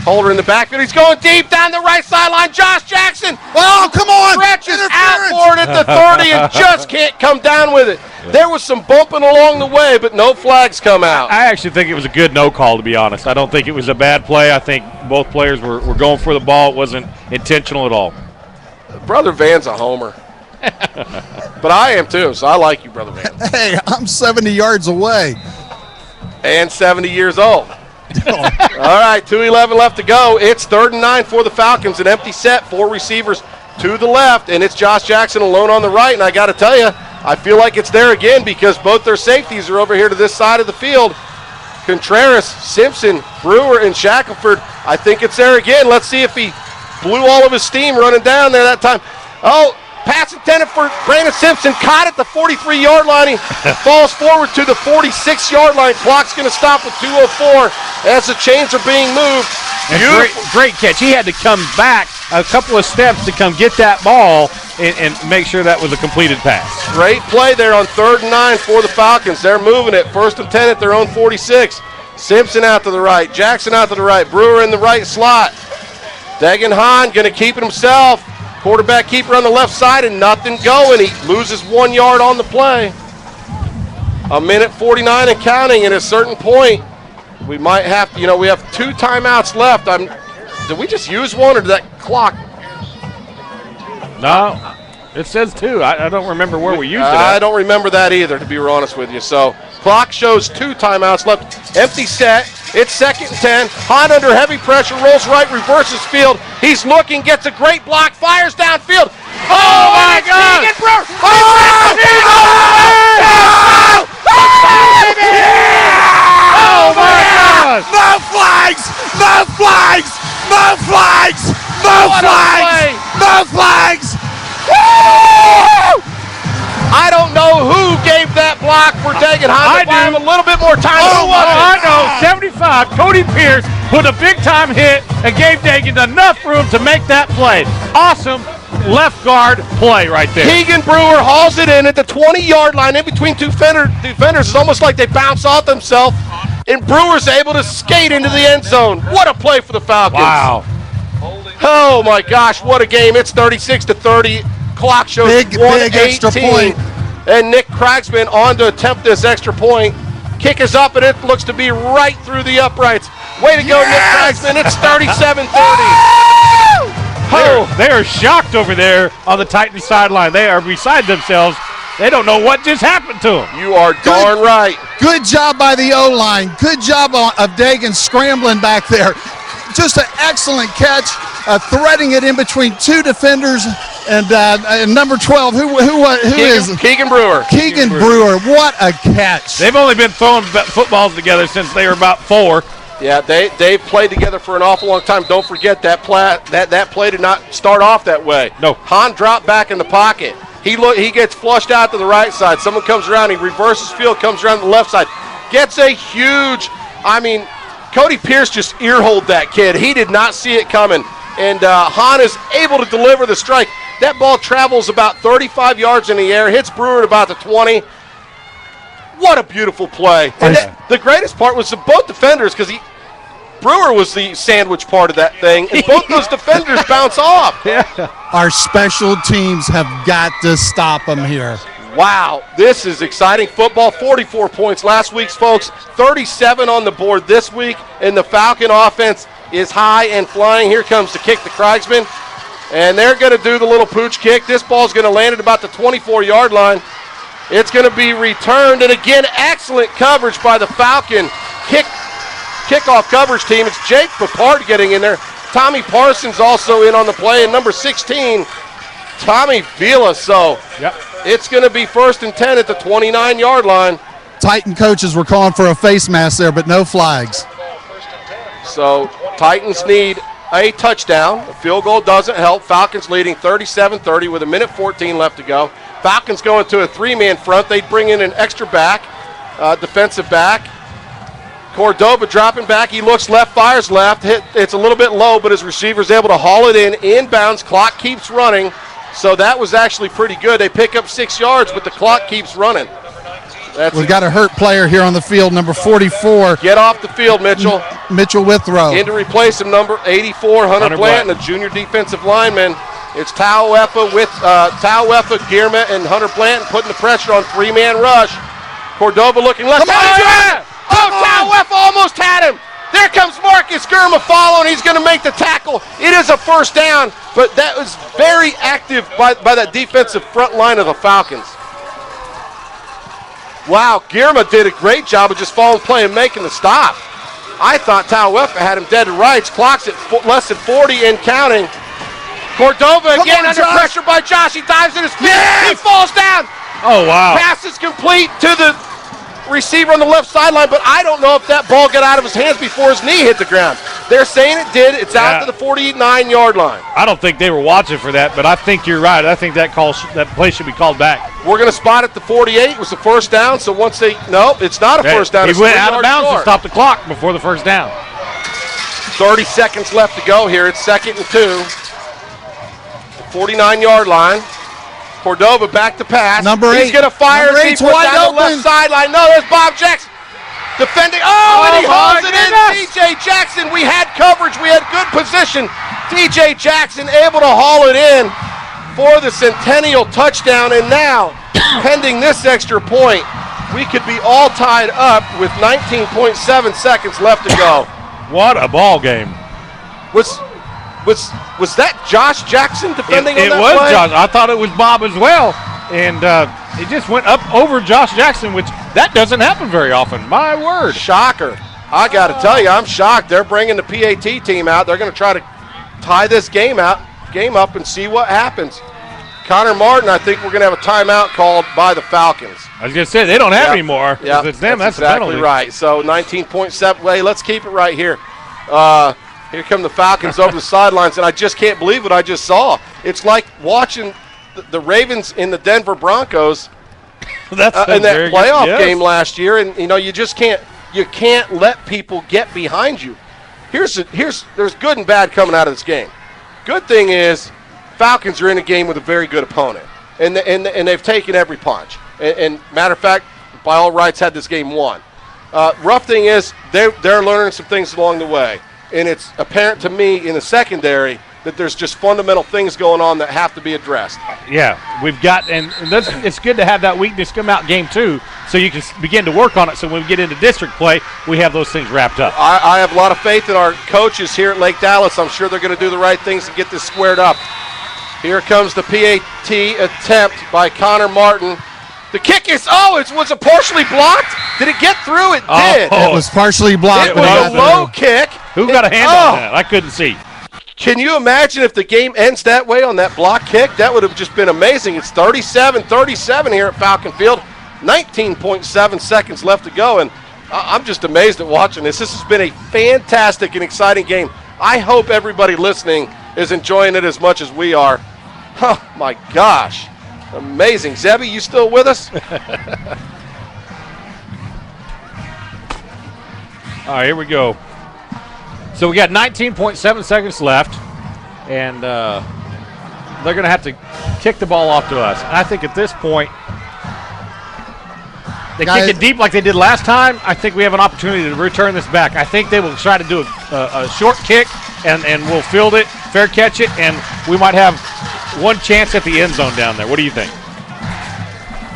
Holder in the backfield. He's going deep down the right sideline. Josh Jackson. Oh, come on. Stretches out for it at the 30 and just can't come down with it. There was some bumping along the way, but no flags come out. I actually think it was a good no call, to be honest. I don't think it was a bad play. I think both players were going for the ball. It wasn't intentional at all. Brother Van's a homer. But I am too, so I like you, Brother Van. Hey, I'm 70 yards away. And 70 years old. All right, 2:11 left to go. It's 3rd and 9 for the Falcons. An empty set, 4 receivers to the left, and it's Josh Jackson alone on the right. And I got to tell you, I feel like it's there again because both their safeties are over here to this side of the field. Contreras, Simpson, Brewer, and Shackelford. I think it's there again. Let's see if he blew all of his steam running down there that time. Oh, pass intended for Brandon Simpson. Caught at the 43-yard line. He falls forward to the 46-yard line. Clock's going to stop with 2:04 as the chains are being moved. Great catch. He had to come back a couple of steps to come get that ball and make sure that was a completed pass. Great play there on 3rd and 9 for the Falcons. They're moving it. 1st and 10 at their own 46. Simpson out to the right. Jackson out to the right. Brewer in the right slot. Dagan Hahn going to keep it himself. Quarterback keeper on the left side and nothing going. He loses 1 yard on the play. 1:49 and counting. At a certain point, We might have, we have 2 timeouts left. Did we just use one, or did that clock? No, it says 2. I don't remember where we used it at. I don't remember that either, to be honest with you. So clock shows 2 timeouts left. Empty set. It's 2nd and 10. Hahn under heavy pressure, rolls right, reverses field. He's looking, gets a great block, fires downfield. Oh my God! Oh my God! No flags! No flags! No flags! No flags! No flags! I don't know who gave that block for Dagan Hahn. I do. A little bit more time. I know. 75. Cody Pierce put a big-time hit and gave Dagan enough room to make that play. Awesome left guard play right there. Keegan Brewer hauls it in at the 20-yard line in between 2 defenders. It's almost like they bounce off themselves, and Brewer's able to skate into the end zone. What a play for the Falcons. Wow. Oh, my gosh, what a game. It's 36-30. Clock shows big extra point. And Nick Kragsman on to attempt this extra point. Kick is up, and it looks to be right through the uprights. Way to go, Nick Kragsman. It's 37-30. They are shocked over there on the Titans sideline. They are beside themselves. They don't know what just happened to them. You are darn right. Good job by the O-line. Good job of Dagan scrambling back there. Just an excellent catch, threading it in between 2 defenders, and number 12, who is Keegan Brewer. Keegan Brewer, what a catch! They've only been throwing footballs together since they were about 4. Yeah, they've played together for an awful long time. Don't forget that play did not start off that way. No. Hahn dropped back in the pocket. He gets flushed out to the right side. Someone comes around. He reverses field, comes around the left side, gets a huge. Cody Pierce just earholed that kid. He did not see it coming. And Hahn is able to deliver the strike. That ball travels about 35 yards in the air, hits Brewer at about the 20. What a beautiful play. And the greatest part was both defenders, because Brewer was the sandwich part of that thing, and both those defenders bounce off. Yeah. Our special teams have got to stop them here. Wow, this is exciting football. 44 points last week's, folks. 37 on the board this week, and the Falcon offense is high and flying. Here comes the kick to Kragsman, and they're going to do the little pooch kick. This ball's going to land at about the 24-yard line. It's going to be returned, and again, excellent coverage by the Falcon kickoff coverage team. It's Jake Picard getting in there. Tommy Parsons also in on the play, and number 16, Tommy Vila. So it's going to be 1st and 10 at the 29-yard line. Titan coaches were calling for a face mask there, but no flags. So Titans need a touchdown. A field goal doesn't help. Falcons leading 37-30 with 1:14 left to go. Falcons going to a 3-man front. They bring in an extra back, defensive back. Cordova dropping back. He looks left, fires left. It's a little bit low, but his receiver's able to haul it in. Inbounds. Clock keeps running. So that was actually pretty good. They pick up 6 yards, but the clock keeps running. We've got a hurt player here on the field, number 44. Get off the field, Mitchell. Mitchell Withrow. In to replace him, number 84, Hunter Blanton, a junior defensive lineman. It's Tauefa with Tauefa, Gierma, and Hunter Blanton putting the pressure on 3-man rush. Cordova looking left. Tauefa almost had him. There comes Marcus Gierma following. He's going to make the tackle. It is a first down, but that was very active by that defensive front line of the Falcons. Wow, Gierma did a great job of just following play and making the stop. I thought Tauefa had him dead to rights. Clock's at less than 40 and counting. Cordova again under pressure by Josh. He dives in his feet. He falls down. Oh, wow. Pass is complete to the receiver on the left sideline, but I don't know if that ball got out of his hands before his knee hit the ground. They're saying it did. It's out to the 49-yard line. I don't think they were watching for that, but I think you're right. I think that play should be called back. We're going to spot at the 48. It was a first down, so once they – no, it's not a first down. He went out of bounds to stop the clock before the first down. 30 seconds left to go here. It's 2nd and 2. 49-yard line. Cordova back to pass. Number 8. He's going to fire. He's wide down the left sideline. No, there's Bob Jackson defending. And he hauls it in. T.J. Jackson. We had coverage. We had good position. T.J. Jackson able to haul it in for the Centennial touchdown. And now, pending this extra point, we could be all tied up with 19.7 seconds left to go. What a ball game. Was that Josh Jackson defending on that It was play? Josh. I thought it was Bob as well. And it just went up over Josh Jackson, which that doesn't happen very often. My word. Shocker. I got to tell you, I'm shocked. They're bringing the PAT team out. They're going to try to tie this game up and see what happens. Connor Martin, I think we're going to have a timeout called by the Falcons. I was going to say, they don't have any more. Yeah, It's them, that's exactly the penalty. right. So 19.7. Hey, let's keep it right here. Here come the Falcons over the sidelines, and I just can't believe what I just saw. It's like watching the Ravens in the Denver Broncos in that playoff game last year, and you just can't let people get behind you. There's good and bad coming out of this game. Good thing is Falcons are in a game with a very good opponent, and they've taken every punch. And matter of fact, by all rights, had this game won. Rough thing is they're learning some things along the way, and it's apparent to me in the secondary that there's just fundamental things going on that have to be addressed. Yeah, we've got, and it's good to have that weakness come out game 2 so you can begin to work on it so when we get into district play, we have those things wrapped up. I have a lot of faith in our coaches here at Lake Dallas. I'm sure they're going to do the right things to get this squared up. Here comes the PAT attempt by Connor Martin. The kick is, was it partially blocked? Did it get through? It did. It was partially blocked. It was a low kick. Who got a hand on that? I couldn't see. Can you imagine if the game ends that way on that block kick? That would have just been amazing. It's 37-37 here at Falcon Field. 19.7 seconds left to go, and I'm just amazed at watching this. This has been a fantastic and exciting game. I hope everybody listening is enjoying it as much as we are. Oh, my gosh. Amazing. Zebby, you still with us? All right, here we go. So we got 19.7 seconds left, and they're going to have to kick the ball off to us. And I think at this point, they kick it deep like they did last time. I think we have an opportunity to return this back. I think they will try to do a short kick, and we'll field it, fair catch it, and we might have one chance at the end zone down there. What do you think?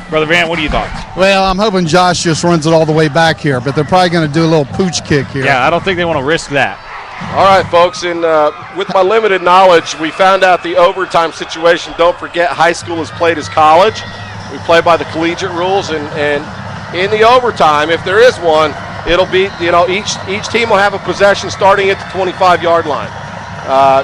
Brother Van, what do you think? Well, I'm hoping Josh just runs it all the way back here, but they're probably going to do a little pooch kick here. Yeah, I don't think they want to risk that. All right, folks, and with my limited knowledge, we found out the overtime situation. Don't forget, high school is played as college. We play by the collegiate rules, and in the overtime, if there is one, it'll be, each team will have a possession starting at the 25-yard line.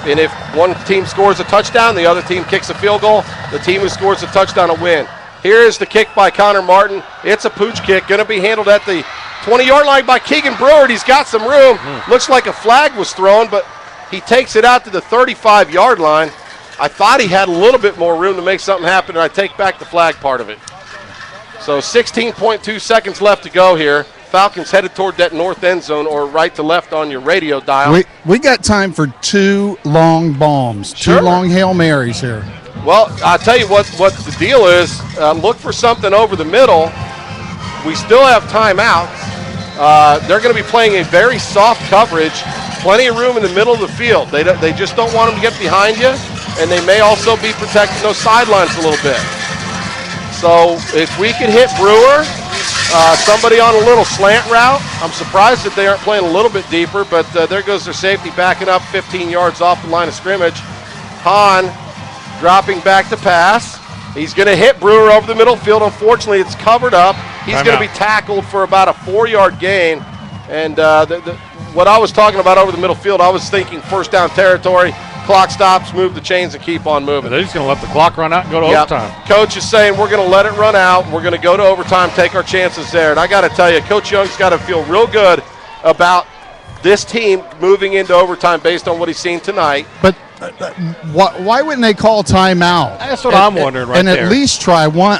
And if one team scores a touchdown, the other team kicks a field goal, the team who scores a touchdown will win. Here is the kick by Connor Martin. It's a pooch kick, going to be handled at the 20-yard line by Keegan Brewer. He's got some room. Looks like a flag was thrown, but he takes it out to the 35-yard line. I thought he had a little bit more room to make something happen, and I take back the flag part of it. So 16.2 seconds left to go here. Falcons headed toward that north end zone, or right to left on your radio dial. We got time for 2 long bombs, Sure. 2 long Hail Marys here. Well, I'll tell you what the deal is. Look for something over the middle. We still have timeouts. They're going to be playing a very soft coverage. Plenty of room in the middle of the field. They just don't want them to get behind you, and they may also be protecting those sidelines a little bit. So if we could hit Brewer, somebody on a little slant route, I'm surprised that they aren't playing a little bit deeper, but there goes their safety backing up 15 yards off the line of scrimmage. Hahn dropping back to pass. He's going to hit Brewer over the middle field. Unfortunately, it's covered up. He's going to be tackled for about a 4-yard gain. And what I was talking about over the middle field, I was thinking first down territory. Clock stops, move the chains, and keep on moving. They're just going to let the clock run out and go to overtime. Coach is saying we're going to let it run out. We're going to go to overtime, take our chances there. And I got to tell you, Coach Young's got to feel real good about this team moving into overtime based on what he's seen tonight. But why wouldn't they call timeout? That's what I'm wondering right and there. at least try one,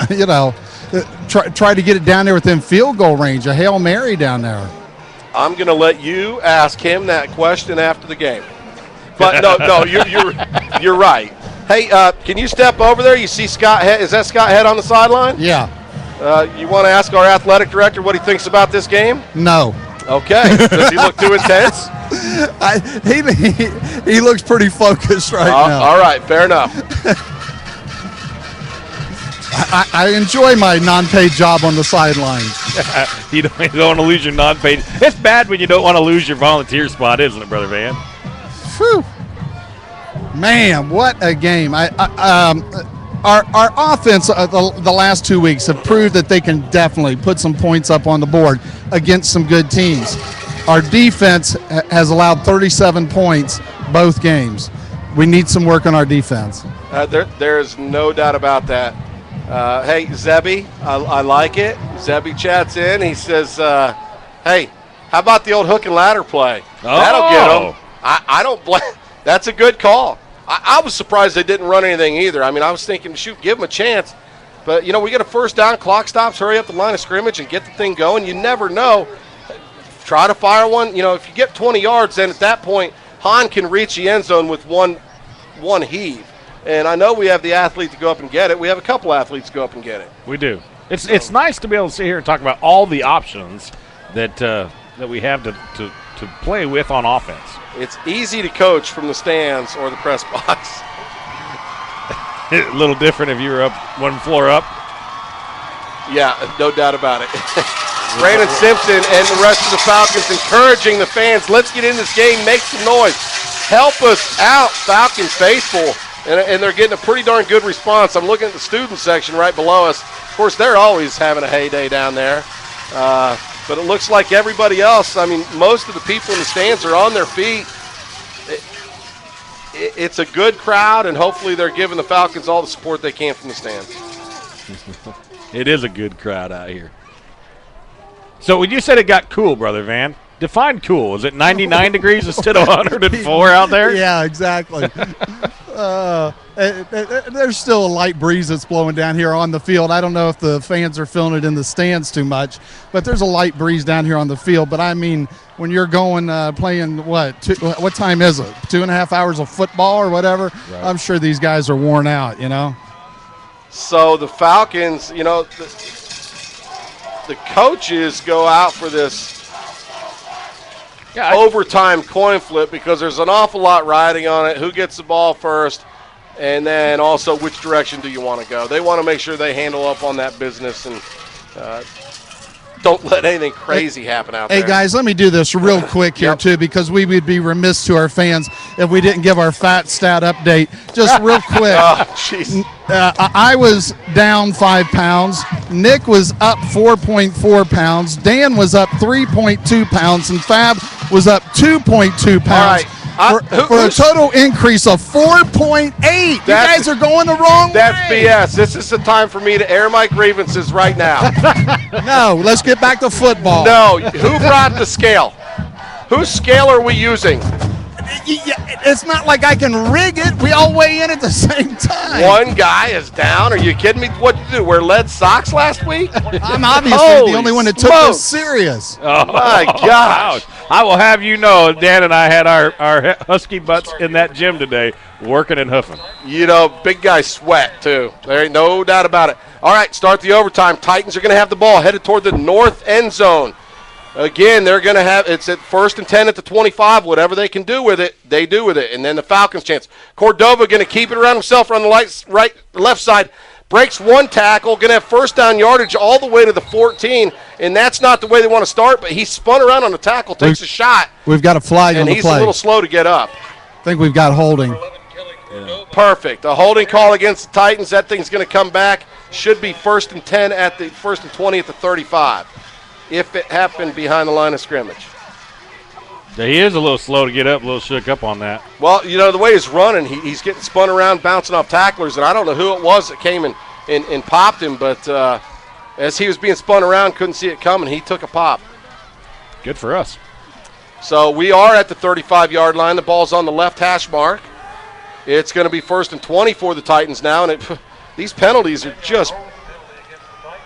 try to get it down there within field goal range, a Hail Mary down there. I'm going to let you ask him that question after the game. But no, you're right. Hey, can you step over there? You see Scott Head? Is that Scott Head on the sideline? Yeah. You want to ask our athletic director what he thinks about this game? No. Okay. Does he look too intense? He looks pretty focused right now. All right, fair enough. I enjoy my non-paid job on the sidelines. You don't want to lose your non-paid. It's bad when you don't want to lose your volunteer spot, isn't it, Brother Van? Whew. Man, what a game. Our offense the last 2 weeks have proved that they can definitely put some points up on the board against some good teams. Our defense has allowed 37 points both games. We need some work on our defense. There's no doubt about that. Hey, Zebby, I like it. Zebby chats in. He says, hey, how about the old hook and ladder play? That'll get him. I don't blame. That's a good call. I was surprised they didn't run anything either. I mean, I was thinking, shoot, give them a chance. But, we get a first down, clock stops, hurry up the line of scrimmage and get the thing going. You never know. Try to fire one. If you get 20 yards, then at that point, Hahn can reach the end zone with one heave. And I know we have the athlete to go up and get it. We have a couple athletes to go up and get it. We do. It's nice to be able to sit here and talk about all the options that we have to play with on offense. It's easy to coach from the stands or the press box. A little different if you were up one floor up. Yeah, no doubt about it. Brandon Simpson and the rest of the Falcons encouraging the fans. Let's get in this game, make some noise. Help us out, Falcons faithful. And they're getting a pretty darn good response. I'm looking at the student section right below us. Of course, they're always having a heyday down there. But it looks like everybody else, most of the people in the stands are on their feet. It's a good crowd, and hopefully they're giving the Falcons all the support they can from the stands. It is a good crowd out here. So when you said it got cool, Brother Van, define cool. Is it 99 degrees instead of 104 out there? Yeah, exactly. There's still a light breeze that's blowing down here on the field. I don't know if the fans are feeling it in the stands too much, but there's a light breeze down here on the field. But when you're going playing what time is it? 2.5 hours of football or whatever. Right. I'm sure these guys are worn out. So the Falcons, the coaches go out for this overtime coin flip because there's an awful lot riding on it. Who gets the ball first? And then also which direction do you want to go? They want to make sure they handle up on that business and don't let anything crazy happen out there. Hey, guys, let me do this real quick here, too, because we would be remiss to our fans if we didn't give our fat stat update. Just real quick. Oh, jeez. I was down 5 pounds. Nick was up 4.4 pounds. Dan was up 3.2 pounds. And Fab was up 2.2 pounds. All right. For a total increase of 4.8. You guys are going the wrong way. That's BS. This is the time for me to air my grievances right now. No, let's get back to football. No, who brought the scale? Whose scale are we using? It's not like I can rig it. We all weigh in at the same time. One guy is down. Are you kidding me? What did you do? Wear lead socks last week? I'm obviously the only one that took this serious. Oh, my gosh. I will have you know, Dan and I had our husky butts in that gym today working and hoofing. Big guy sweat, too. There ain't no doubt about it. All right, start the overtime. Titans are going to have the ball headed toward the north end zone. Again, they're going to have it's at 1st and 10 at the 25. Whatever they can do with it, they do with it. And then the Falcons' chance. Cordova going to keep it around himself on the left side. Breaks one tackle. Going to have first down yardage all the way to the 14. And that's not the way they want to start, but he spun around on the tackle, takes a shot. We've got a flag on the play. And he's a little slow to get up. I think we've got holding. Yeah. Perfect. A holding call against the Titans. That thing's going to come back. Should be 1st and 10 at the 1st and 20 at the 35. If it happened behind the line of scrimmage. He is a little slow to get up, a little shook up on that. Well, the way he's running, he's getting spun around, bouncing off tacklers, and I don't know who it was that came and popped him, but as he was being spun around, couldn't see it coming. He took a pop. Good for us. So we are at the 35-yard line. The ball's on the left hash mark. It's going to be 1st and 20 for the Titans now, and these penalties are just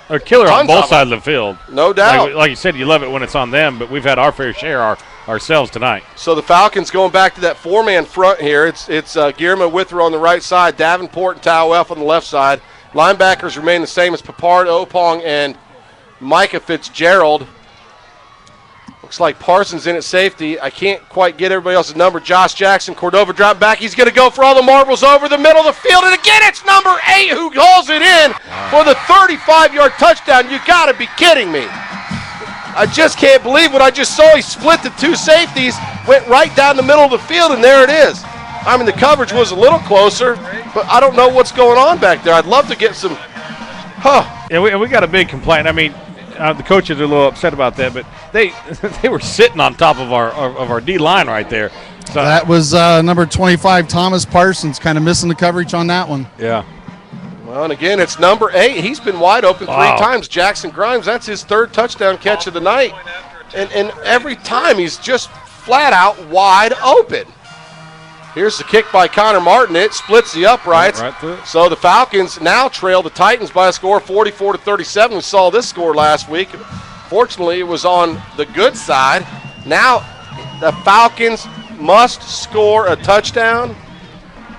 a killer on both sides of the field. No doubt. Like you said, you love it when it's on them, but we've had our fair share ourselves tonight. So the Falcons going back to that four-man front here. It's Guillermo Withrow on the right side, Davenport and Tauef on the left side. Linebackers remain the same as Papard, Opong, and Micah Fitzgerald. Looks like Parsons in at safety. I can't quite get everybody else's number. Josh Jackson, Cordova drop back. He's going to go for all the marbles over the middle of the field. And again, it's number 8 who hauls it in for the 35-yard touchdown. You got to be kidding me. I just can't believe what I just saw. He split the 2 safeties, went right down the middle of the field, and there it is. I mean, the coverage was a little closer, but I don't know what's going on back there. I'd love to get some. Yeah, we got a big complaint. I mean, the coaches are a little upset about that, but they were sitting on top of our D line right there. So that was number 25, Thomas Parsons, kind of missing the coverage on that one. Yeah. Well, and again, it's number 8. He's been wide open 3 times. Jackson Grimes, that's his 3rd touchdown catch of the night. And every time he's just flat out wide open. Here's the kick by Connor Martin. It splits the uprights. Right through it. So the Falcons now trail the Titans by a score 44-37. We saw this score last week. Fortunately, it was on the good side. Now the Falcons must score a touchdown,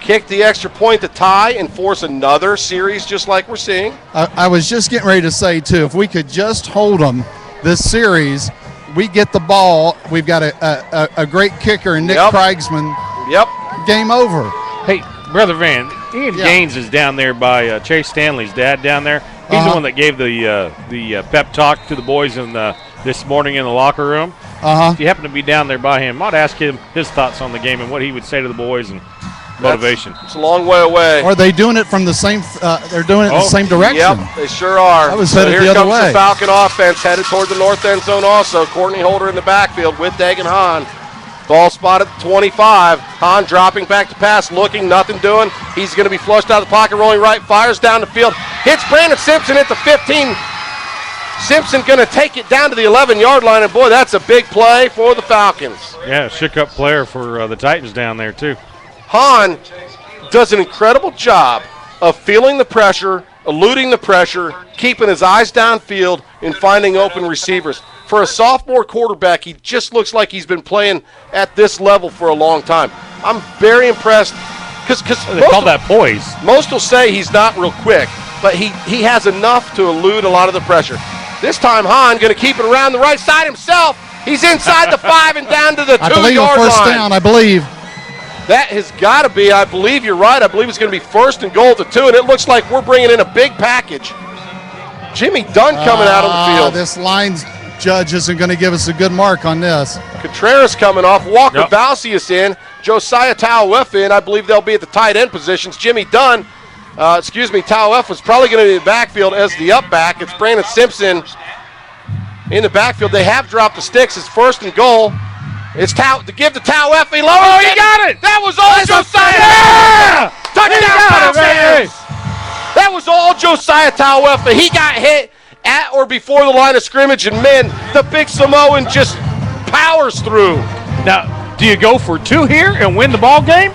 kick the extra point to tie, and force another series just like we're seeing. I was just getting ready to say, too, if we could just hold them this series, we get the ball. We've got a great kicker in Nick Krigsman. Yep. Game over. Hey, Brother Van, Ian Gaines is down there by Chase Stanley's dad down there. He's the one that gave the pep talk to the boys this morning in the locker room. If you happen to be down there by him, I'd ask him his thoughts on the game and what he would say to the boys and motivation. It's a long way away. Are they doing it from the same they're doing it in the same direction? Yep, they sure are. I was so headed here the other comes way. the Falcon offense headed toward the north end zone also. Courtney Holder in the backfield with Dagan Hahn. Ball spot at the 25. Hahn dropping back to pass, looking, nothing doing. He's going to be flushed out of the pocket, rolling right, fires down the field. Hits Brandon Simpson at the 15. Simpson going to take it down to the 11-yard line, and boy, that's a big play for the Falcons. Yeah, shook-up player for the Titans down there, too. Hahn does an incredible job of feeling the pressure, eluding the pressure, keeping his eyes downfield, and finding open receivers. For a sophomore quarterback, he just looks like he's been playing at this level for a long time. I'm very impressed because they call that poise. Most will say he's not real quick, but he has enough to elude a lot of the pressure. This time, Hahn going to keep it around the right side himself. He's inside the 5 and down to the 2-yard line. I believe a first down, I believe. That has got to be, I believe you're right. I believe it's going to be 1st and goal to 2, and it looks like we're bringing in a big package. Jimmy Dunn coming out on the field. This line's judge isn't going to give us a good mark on this. Contreras coming off. Walker Valsius in. Josiah Tauef in. I believe they'll be at the tight end positions. Jimmy Dunn, Tauef was probably going to be in the backfield as the up back. It's Brandon Simpson in the backfield. They have dropped the sticks. It's 1st and goal. It's to give to Tauef. He lowers he got it. That was all Josiah. Touchdown, Falcons. That was all Josiah Tauef. He got hit at or before the line of scrimmage, and man, the big Samoan just powers through. Now, do you go for 2 here and win the ball game?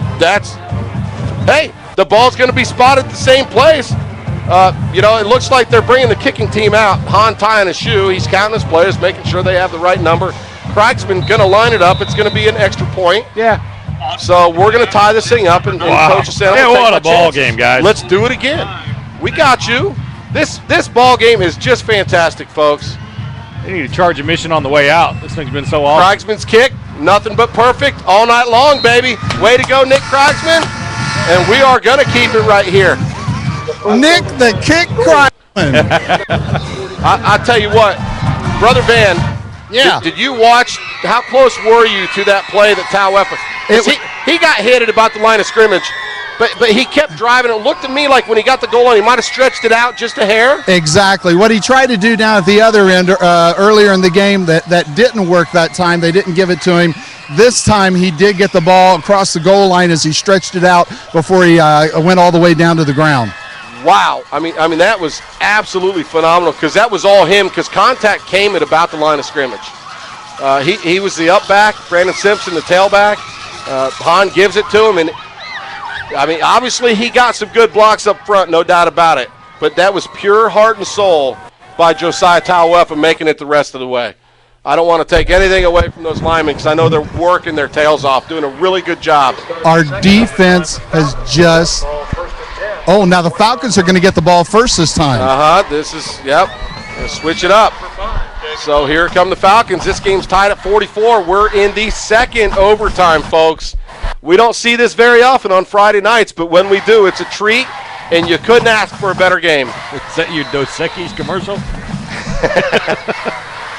Hey, the ball's going to be spotted at the same place. It looks like they're bringing the kicking team out. Hahn tying his shoe. He's counting his players, making sure they have the right number. Krigsman going to line it up. It's going to be an extra point. Yeah. So we're going to tie this thing up, and Coach is saying, what a ball game, guys. Let's do it again. We got you. This ball game is just fantastic, folks. They need to charge admission on the way out. This thing's been so awesome. Krigsman's kick, nothing but perfect all night long, baby. Way to go, Nick Krigsman. And we are going to keep it right here. Nick the Kick Krigsman. I tell you what, Brother Van, did you watch, how close were you to that play that Tauef? He got hit at about the line of scrimmage. But he kept driving. It looked to me like when he got the goal line, he might have stretched it out just a hair. Exactly. What he tried to do down at the other end earlier in the game that didn't work that time. They didn't give it to him. This time he did get the ball across the goal line as he stretched it out before he went all the way down to the ground. Wow. I mean that was absolutely phenomenal because that was all him because contact came at about the line of scrimmage. He was the up back, Brandon Simpson the tailback. Hahn gives it to him, and obviously he got some good blocks up front, no doubt about it. But that was pure heart and soul by Josiah Tauef and making it the rest of the way. I don't want to take anything away from those linemen because I know they're working their tails off, doing a really good job. Our defense has just – now the Falcons are going to get the ball first this time. This is, switch it up. So here come the Falcons. This game's tied at 44. We're in the second overtime, folks. We don't see this very often on Friday nights, but when we do, it's a treat, and you couldn't ask for a better game. Is that your Dos Equis commercial?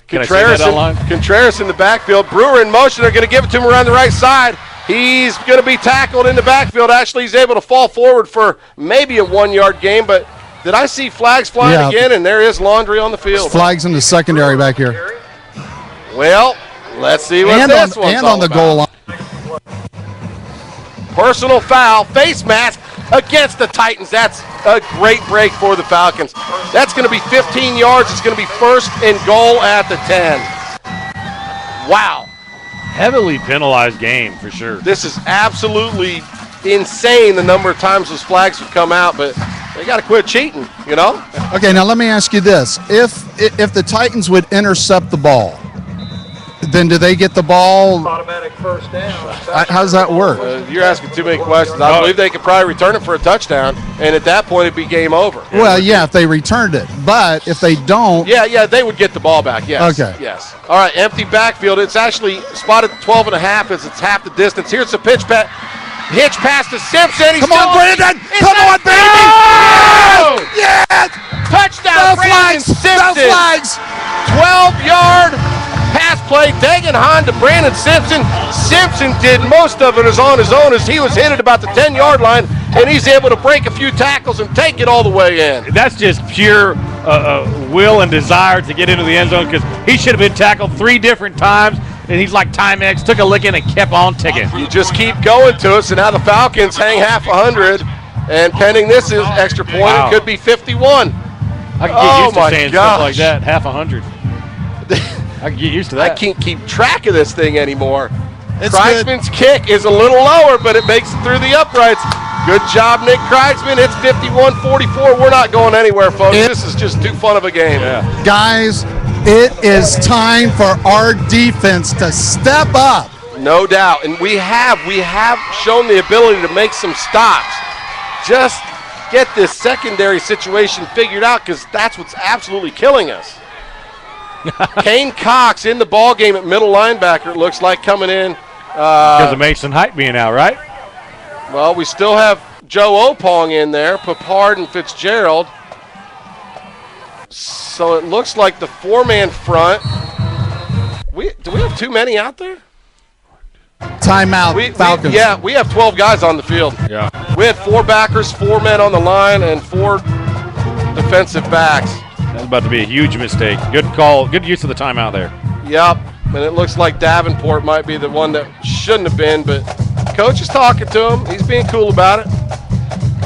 Contreras in the backfield. Brewer in motion. They're going to give it to him around the right side. He's going to be tackled in the backfield. Actually, he's able to fall forward for maybe a 1-yard gain, but did I see flags flying again? And there is laundry on the field. Flags in the secondary back here. Well, let's see what this one's and all on the about. goal line. Personal foul, face mask against the Titans. That's a great break for the Falcons. That's going to be 15 yards. It's going to be first and goal at the 10. Wow. Heavily penalized game for sure. This is absolutely insane, the number of times those flags have come out, but they got to quit cheating, you know? Okay, now let me ask you this. If the Titans would intercept the ball, then do they get the ball? Automatic first down. How does that work? You're asking too many questions. I believe they could probably return it for a touchdown, and at that point it'd be game over. Well, yeah, if they returned it. But if they don't. Yeah, they would get the ball back, yes. Okay. Yes. All right, empty backfield. It's actually spotted 12.5 as it's half the distance. Here's the pitch hitch pass to Simpson. Come on, Brandon! Come on, baby! Oh! Yes! Touchdown, Brandon Simpson! No flags! 12-yard pass play, Dagan Hahn to Brandon Simpson. Simpson did most of it on his own as he was hit at about the 10-yard line, and he's able to break a few tackles and take it all the way in. That's just pure will and desire to get into the end zone, because he should have been tackled 3 different times, and he's like Timex, took a licking and kept on ticking. You just keep going to it, so now the Falcons hang half 100, and pending this is extra point, Wow. It could be 51. I can get used to saying stuff like that, half 100. I can get used to that. I can't keep track of this thing anymore. It's Kreitzman's kick is a little lower, but it makes it through the uprights. Good job, Nick Kreitzman. It's 51-44. We're not going anywhere, folks. This is just too fun of a game. Guys, it is time for our defense to step up. No doubt. And we have shown the ability to make some stops. Just get this secondary situation figured out, because that's what's absolutely killing us. Kane Cox in the ball game at middle linebacker, it looks like, coming in. Because of Mason Height being out, right? Well, we still have Joe Opong in there, Papard and Fitzgerald. So it looks like the 4-man front. Do we have too many out there? Timeout, Falcons. We have 12 guys on the field. Yeah. We had 4 backers, 4 men on the line, and 4 defensive backs. That's about to be a huge mistake. Good call. Good use of the timeout there. Yep, and it looks like Davenport might be the one that shouldn't have been, but coach is talking to him. He's being cool about it.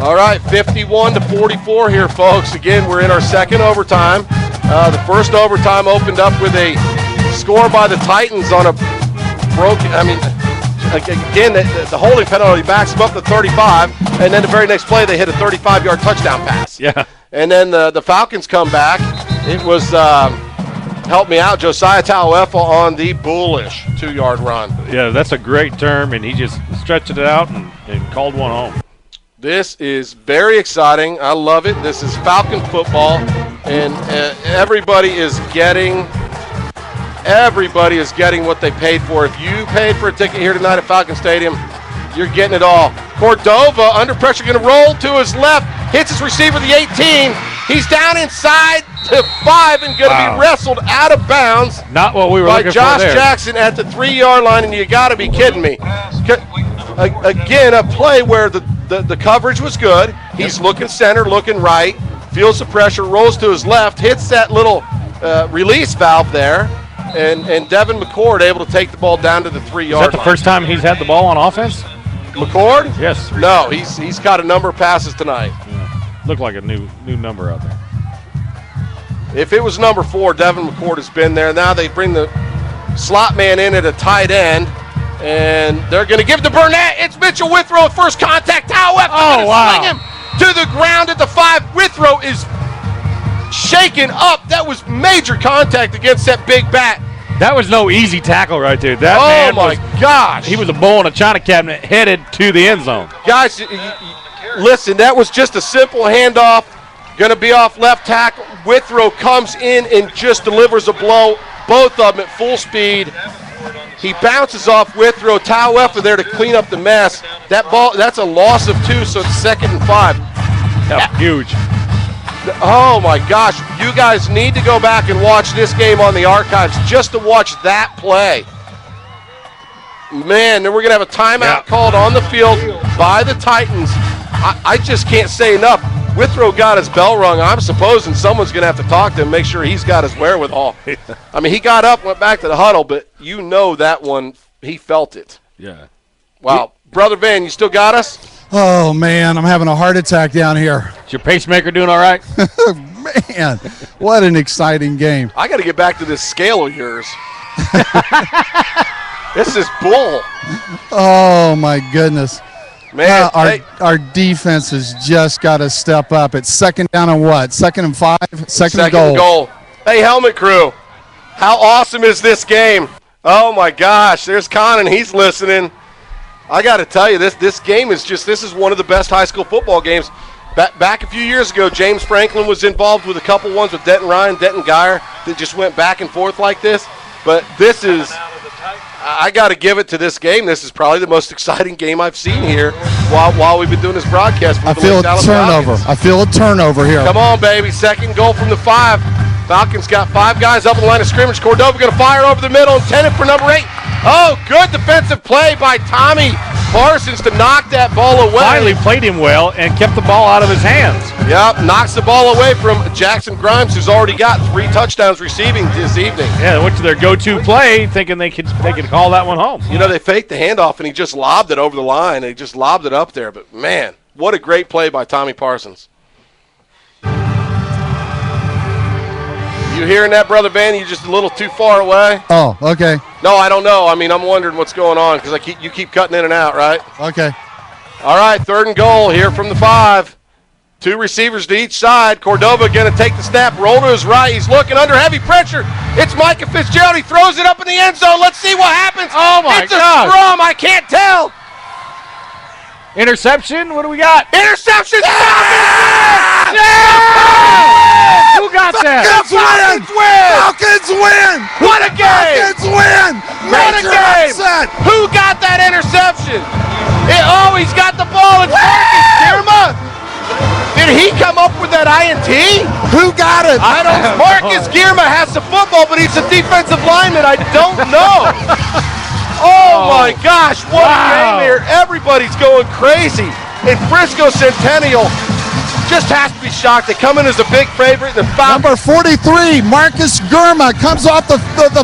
All right, 51-44 here, folks. Again, we're in our second overtime. The first overtime opened up with a score by the Titans on a broken, again, the holding penalty backs them up to 35, and then the very next play they hit a 35-yard touchdown pass. Yeah. And then the Falcons come back. It was, help me out, Josiah Tauefa on the bullish 2-yard run. Yeah, that's a great term, and he just stretched it out and called one home. This is very exciting. I love it. This is Falcon football, and everybody is getting what they paid for. If you paid for a ticket here tonight at Falcon Stadium, you're getting it all. Cordova, under pressure, going to roll to his left, hits his receiver, the 18. He's down inside to 5 and going to be wrestled out of bounds. Not what we were looking for there. By Josh Jackson at the 3-yard line, and you got to be kidding me. Again, a play where the coverage was good. He's looking center, looking right, feels the pressure, rolls to his left, hits that little release valve there, and Devin McCord able to take the ball down to the 3-yard line. Is that the first time he's had the ball on offense? McCord? Yes. No, he's got a number of passes tonight. Yeah. Looked like a new number out there. If it was number 4, Devin McCord has been there. Now they bring the slot man in at a tight end, and they're going to give to Burnett. It's Mitchell Withrow, first contact. Sling him to the ground at the 5. Withrow is shaken up. That was major contact against that big bat. That was no easy tackle right there. That man gosh. He was a bull in a china cabinet headed to the end zone. Guys, listen, that was just a simple handoff. Going to be off left tackle. Withrow comes in and just delivers a blow, both of them at full speed. He bounces off Withrow. Tauefa there to clean up the mess. That ball, that's a loss of 2, so it's 2nd and 5. Yeah, huge. Oh my gosh, you guys need to go back and watch this game on the archives just to watch that play. Man, then we're going to have a timeout called on the field by the Titans. I just can't say enough. Withrow got his bell rung. I'm supposing someone's going to have to talk to him, make sure he's got his wherewithal. I mean, he got up, went back to the huddle, but you know that one, he felt it. Yeah. Wow. Brother Van, you still got us? Oh, man, I'm having a heart attack down here. Is your pacemaker doing all right? Man, what an exciting game. I got to get back to this scale of yours. This is bull. Oh, my goodness. Man, our defense has just got to step up. It's 2nd down and what? 2nd and 5? Second and goal. Hey, Helmet Crew, how awesome is this game? Oh, my gosh. There's Conan. He's listening. I got to tell you, this game is this is one of the best high school football games. Back a few years ago, James Franklin was involved with a couple ones with Denton Ryan, Denton Geyer that just went back and forth like this. But this is, I got to give it to this game. This is probably the most exciting game I've seen here while we've been doing this broadcast. I feel a turnover. I feel a turnover here. Come on, baby. 2nd goal from the 5. Falcons got 5 guys up in the line of scrimmage. Cordova going to fire over the middle, intended for number 8. Oh, good defensive play by Tommy Parsons to knock that ball away. Finally played him well and kept the ball out of his hands. Yep, knocks the ball away from Jackson Grimes, who's already got 3 touchdowns receiving this evening. Yeah, they went to their go-to play thinking they could call that one home. You know, they faked the handoff, and he just lobbed it over the line. He just lobbed it up there. But, man, what a great play by Tommy Parsons. You hearing that, Brother Van? You just a little too far away? Oh, okay. No, I don't know. I mean, I'm wondering what's going on because you keep cutting in and out, right? Okay. All right, 3rd and goal here from the 5. 2 receivers to each side. Cordova going to take the snap, roll to his right. He's looking under heavy pressure. It's Micah Fitzgerald. He throws it up in the end zone. Let's see what happens. Oh, my It's God. a scrum. I can't tell. Interception? What do we got? Interception! Yeah! Who got that? Falcons win! Falcons win! What a game! Falcons win! What a Major game! upset! Who got that interception? He's got the ball. It's Marcus Girma. Did he come up with that INT? Who got it? I don't know. Marcus Girma has the football, but he's a defensive lineman. I don't know. Oh, my gosh, what a game here. Everybody's going crazy. And Frisco Centennial just has to be shocked. They come in as a big favorite. Number 43, Marcus Girma, comes off the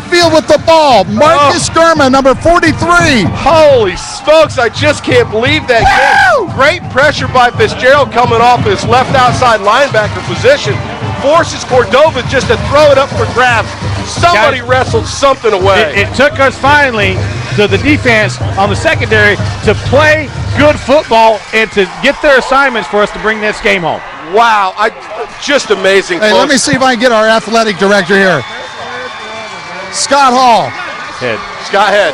field with the ball. Marcus Girma, number 43. Holy smokes, I just can't believe that game. Great pressure by Fitzgerald coming off his left outside linebacker position. Forces Cordova just to throw it up for grabs. Somebody wrestled something away. It took us finally to the defense on the secondary to play good football and to get their assignments for us to bring this game home. Wow, just amazing. Hey, let me see if I can get our athletic director here. Scott Hall. Scott Head.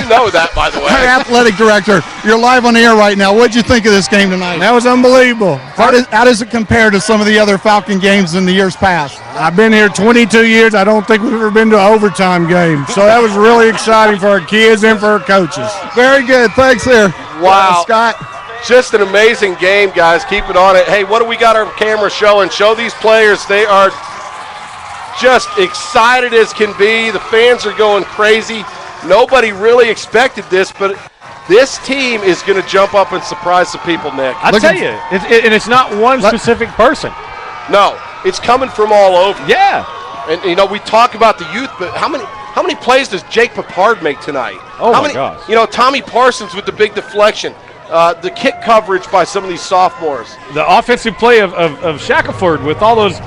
You know that, by the way. Our athletic director, you're live on the air right now. What'd you think of this game tonight? That was unbelievable. How does it compare to some of the other Falcon games in the years past? I've been here 22 years. I don't think we've ever been to an overtime game. So that was really exciting for our kids and for our coaches. Very good. Thanks there. Wow. Scott. Just an amazing game, guys. Keep it on it. Hey, what do we got our camera showing? Show these players. They are just excited as can be. The fans are going crazy. Nobody really expected this, but this team is going to jump up and surprise some people, Nick. I tell you, and it's not one specific person. No, it's coming from all over. Yeah. And, you know, we talk about the youth, but how many plays does Jake Papard make tonight? Oh, how my many, gosh. You know, Tommy Parsons with the big deflection. The kick coverage by some of these sophomores. The offensive play of Shackelford with all those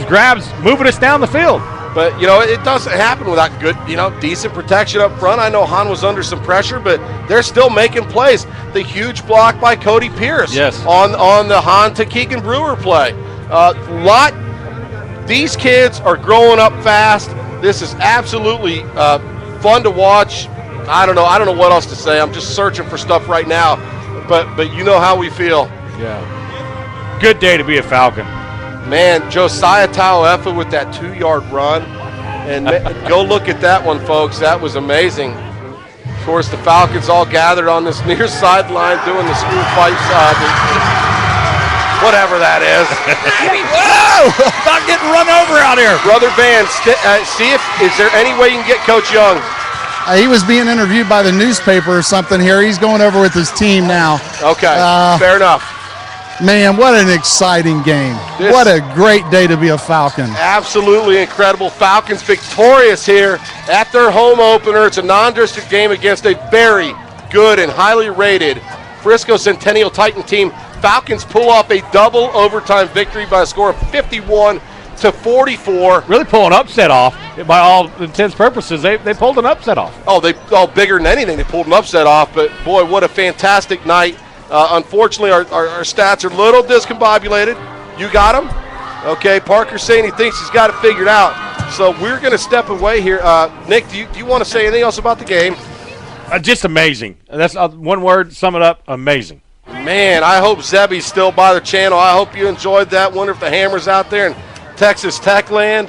grabs moving us down the field. But, you know, it doesn't happen without good, decent protection up front. I know Hahn was under some pressure, but they're still making plays. The huge block by Cody Pierce on the Hahn to Keegan Brewer play. These kids are growing up fast. This is absolutely fun to watch. I don't know what else to say. I'm just searching for stuff right now. But you know how we feel. Yeah. Good day to be a Falcon. Man, Josiah Tauefa with that 2-yard run. And go look at that one, folks. That was amazing. Of course, the Falcons all gathered on this near sideline doing the school fight. Whatever that is. Whoa! Not getting run over out here. Brother Van, is there any way you can get Coach Young? He was being interviewed by the newspaper or something here. He's going over with his team now. Okay, fair enough. Man, what an exciting game. What a great day to be a Falcon. Absolutely incredible. Falcons victorious here at their home opener. It's a non-district game against a very good and highly rated Frisco Centennial Titan team. Falcons pull off a double overtime victory by a score of 51-44. Really pull an upset off by all intents and purposes. They pulled an upset off. Bigger than anything. They pulled an upset off. But boy, what a fantastic night. Unfortunately, our stats are a little discombobulated. You got them? Okay, Parker's saying he thinks he's got it figured out. So we're going to step away here. Nick, do you want to say anything else about the game? Just amazing. That's one word, sum it up, amazing. Man, I hope Zebby's still by the channel. I hope you enjoyed that. Wonder if the Hammer's out there in Texas Tech land.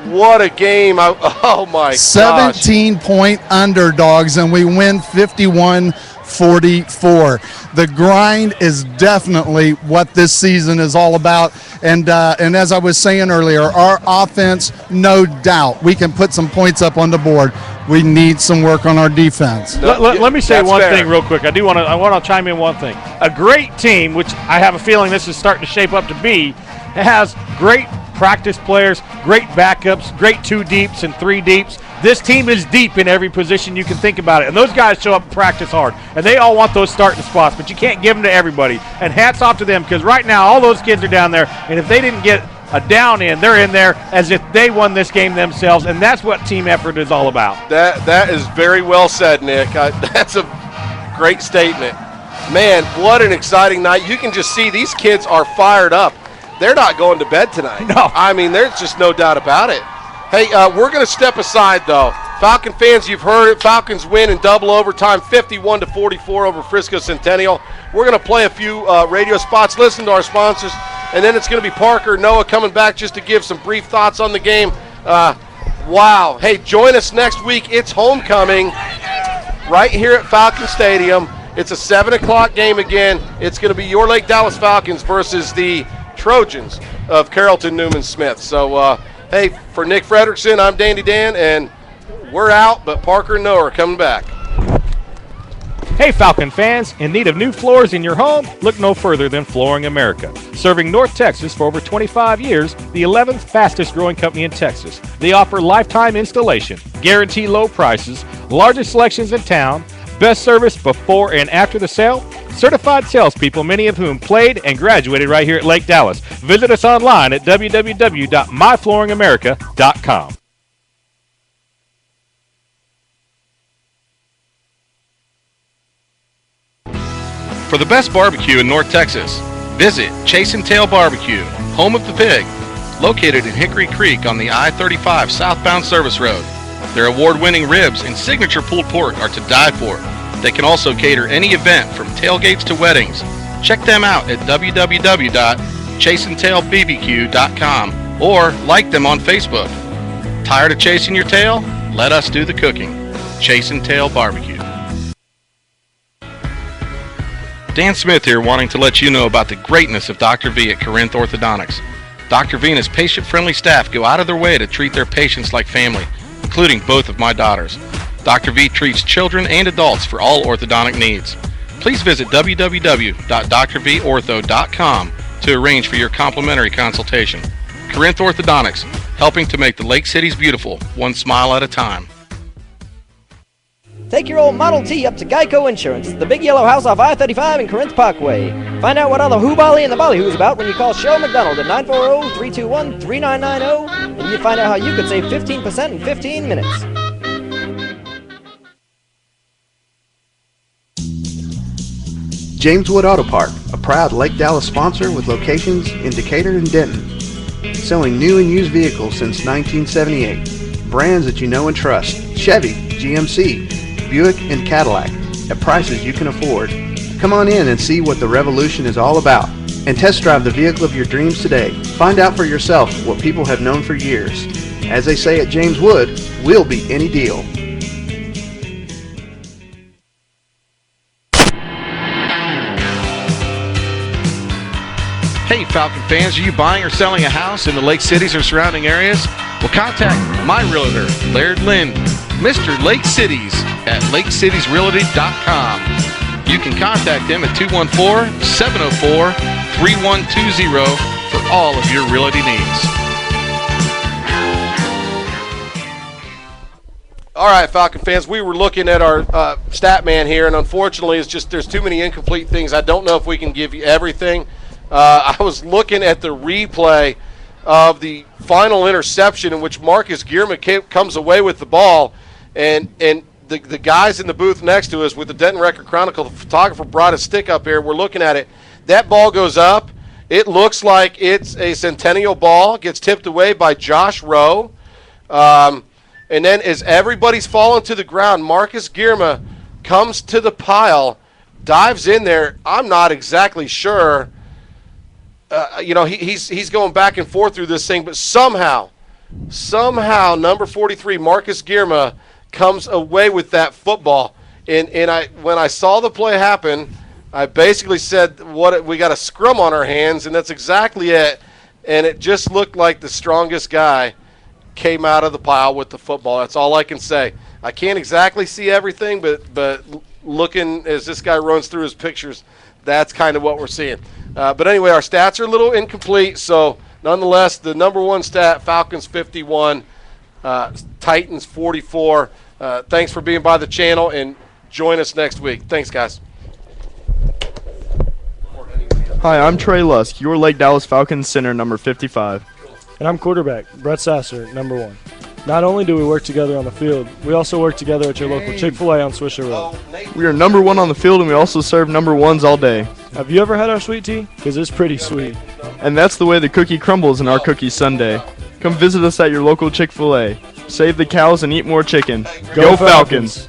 What a game. Oh, my gosh. 17-point underdogs, and we win 51-44. The grind is definitely what this season is all about. And as I was saying earlier, our offense, no doubt, we can put some points up on the board. We need some work on our defense. Let me say one thing real quick. I want to chime in one thing. A great team, which I have a feeling this is starting to shape up to be, has great practice players, great backups, great 2 deeps and 3 deeps. This team is deep in every position you can think about it. And those guys show up and practice hard. And they all want those starting spots, but you can't give them to everybody. And hats off to them, because right now all those kids are down there, and if they didn't get a down in, they're in there as if they won this game themselves, and that's what team effort is all about. That is very well said, Nick. That's a great statement. Man, what an exciting night. You can just see these kids are fired up. They're not going to bed tonight. No. I mean, there's just no doubt about it. Hey, we're going to step aside, though. Falcon fans, you've heard it. Falcons win in double overtime, 51-44 over Frisco Centennial. We're going to play a few radio spots, listen to our sponsors, and then it's going to be Parker and Noah coming back just to give some brief thoughts on the game. Wow. Hey, join us next week. It's homecoming right here at Falcon Stadium. It's a 7 o'clock game again. It's going to be your Lake Dallas Falcons versus the Trojans of Carrollton Newman Smith. So, hey, for Nick Frederickson, I'm Dandy Dan, and we're out, but Parker and Noah are coming back. Hey, Falcon fans, in need of new floors in your home? Look no further than Flooring America. Serving North Texas for over 25 years, the 11th fastest growing company in Texas. They offer lifetime installation, guarantee low prices, largest selections in town, best service before and after the sale, certified salespeople, many of whom played and graduated right here at Lake Dallas. Visit us online at www.myflooringamerica.com. For the best barbecue in North Texas, visit Chase and Tail Barbecue, home of the pig, located in Hickory Creek on the I-35 southbound service road. Their award-winning ribs and signature pulled pork are to die for. They can also cater any event from tailgates to weddings. Check them out at www.chaseandtailbbq.com or like them on Facebook. Tired of chasing your tail? Let us do the cooking. Chase and Tail Barbecue. Dan Smith here, wanting to let you know about the greatness of Dr. V at Corinth Orthodontics. Dr. V and his patient-friendly staff go out of their way to treat their patients like family, including both of my daughters. Dr. V treats children and adults for all orthodontic needs. Please visit www.drvortho.com to arrange for your complimentary consultation. Corinth Orthodontics, helping to make the Lake Cities beautiful, one smile at a time. Take your old Model T up to Geico Insurance, the big yellow house off I-35 in Corinth Parkway. Find out what all the who-bally and the ballyhoo's about when you call Cheryl McDonald at 940-321-3990, and you find out how you could save 15% in 15 minutes. James Wood Auto Park, a proud Lake Dallas sponsor with locations in Decatur and Denton. Selling new and used vehicles since 1978. Brands that you know and trust. Chevy, GMC, Buick, and Cadillac at prices you can afford. Come on in and see what the revolution is all about. and test drive the vehicle of your dreams today. Find out for yourself what people have known for years. As they say at James Wood, we'll beat any deal. Hey, Falcon fans, are you buying or selling a house in the Lake Cities or surrounding areas? Well, contact my realtor, Laird Lynn, Mr. Lake Cities at lakecitiesrealty.com. You can contact him at 214-704-3120 for all of your realty needs. All right, Falcon fans, we were looking at our stat man here, and unfortunately, it's just there's too many incomplete things. I don't know if we can give you everything. I was looking at the replay of the final interception in which Marcus Gierma comes away with the ball, and the guys in the booth next to us with the Denton Record Chronicle, the photographer brought his stick up here. We're looking at it. That ball goes up. It looks like it's a Centennial ball. Gets tipped away by Josh Rowe. And then as everybody's falling to the ground, Marcus Gierma comes to the pile, dives in there. I'm not exactly sure. He's going back and forth through this thing, but somehow, number 43, Marcus Gierma, comes away with that football. And when I saw the play happen, I basically said, we got a scrum on our hands, and that's exactly it. And it just looked like the strongest guy came out of the pile with the football. That's all I can say. I can't exactly see everything, but looking as this guy runs through his pictures, that's kind of what we're seeing. But anyway, our stats are a little incomplete, so nonetheless, the number one stat, Falcons 51, Titans 44. Thanks for being by the channel, and join us next week. Thanks, guys. Hi, I'm Trey Lusk, your Lake Dallas Falcons center, number 55. And I'm quarterback, Brett Sasser, number 1. Not only do we work together on the field, we also work together at your local Chick-fil-A on Swisher Road. We are number 1 on the field, and we also serve number 1s all day. Have you ever had our sweet tea? Because it's pretty sweet. And that's the way the cookie crumbles in our cookie sundae. Come visit us at your local Chick-fil-A. Save the cows and eat more chicken. Go Falcons!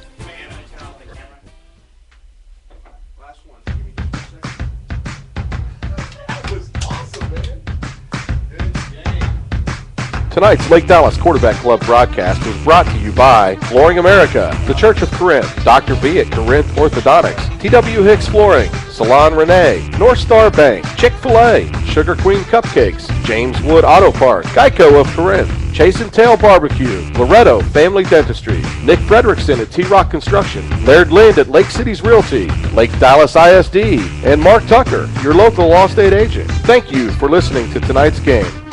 Tonight's Lake Dallas Quarterback Club broadcast was brought to you by Flooring America, The Church of Corinth, Dr. B at Corinth Orthodontics, T.W. Hicks Flooring, Salon Renee, North Star Bank, Chick-fil-A, Sugar Queen Cupcakes, James Wood Auto Parts, Geico of Corinth, Chase and Tail Barbecue, Loretto Family Dentistry, Nick Frederickson at T-Rock Construction, Laird Lind at Lake Cities Realty, Lake Dallas ISD, and Mark Tucker, your local Allstate agent. Thank you for listening to tonight's game.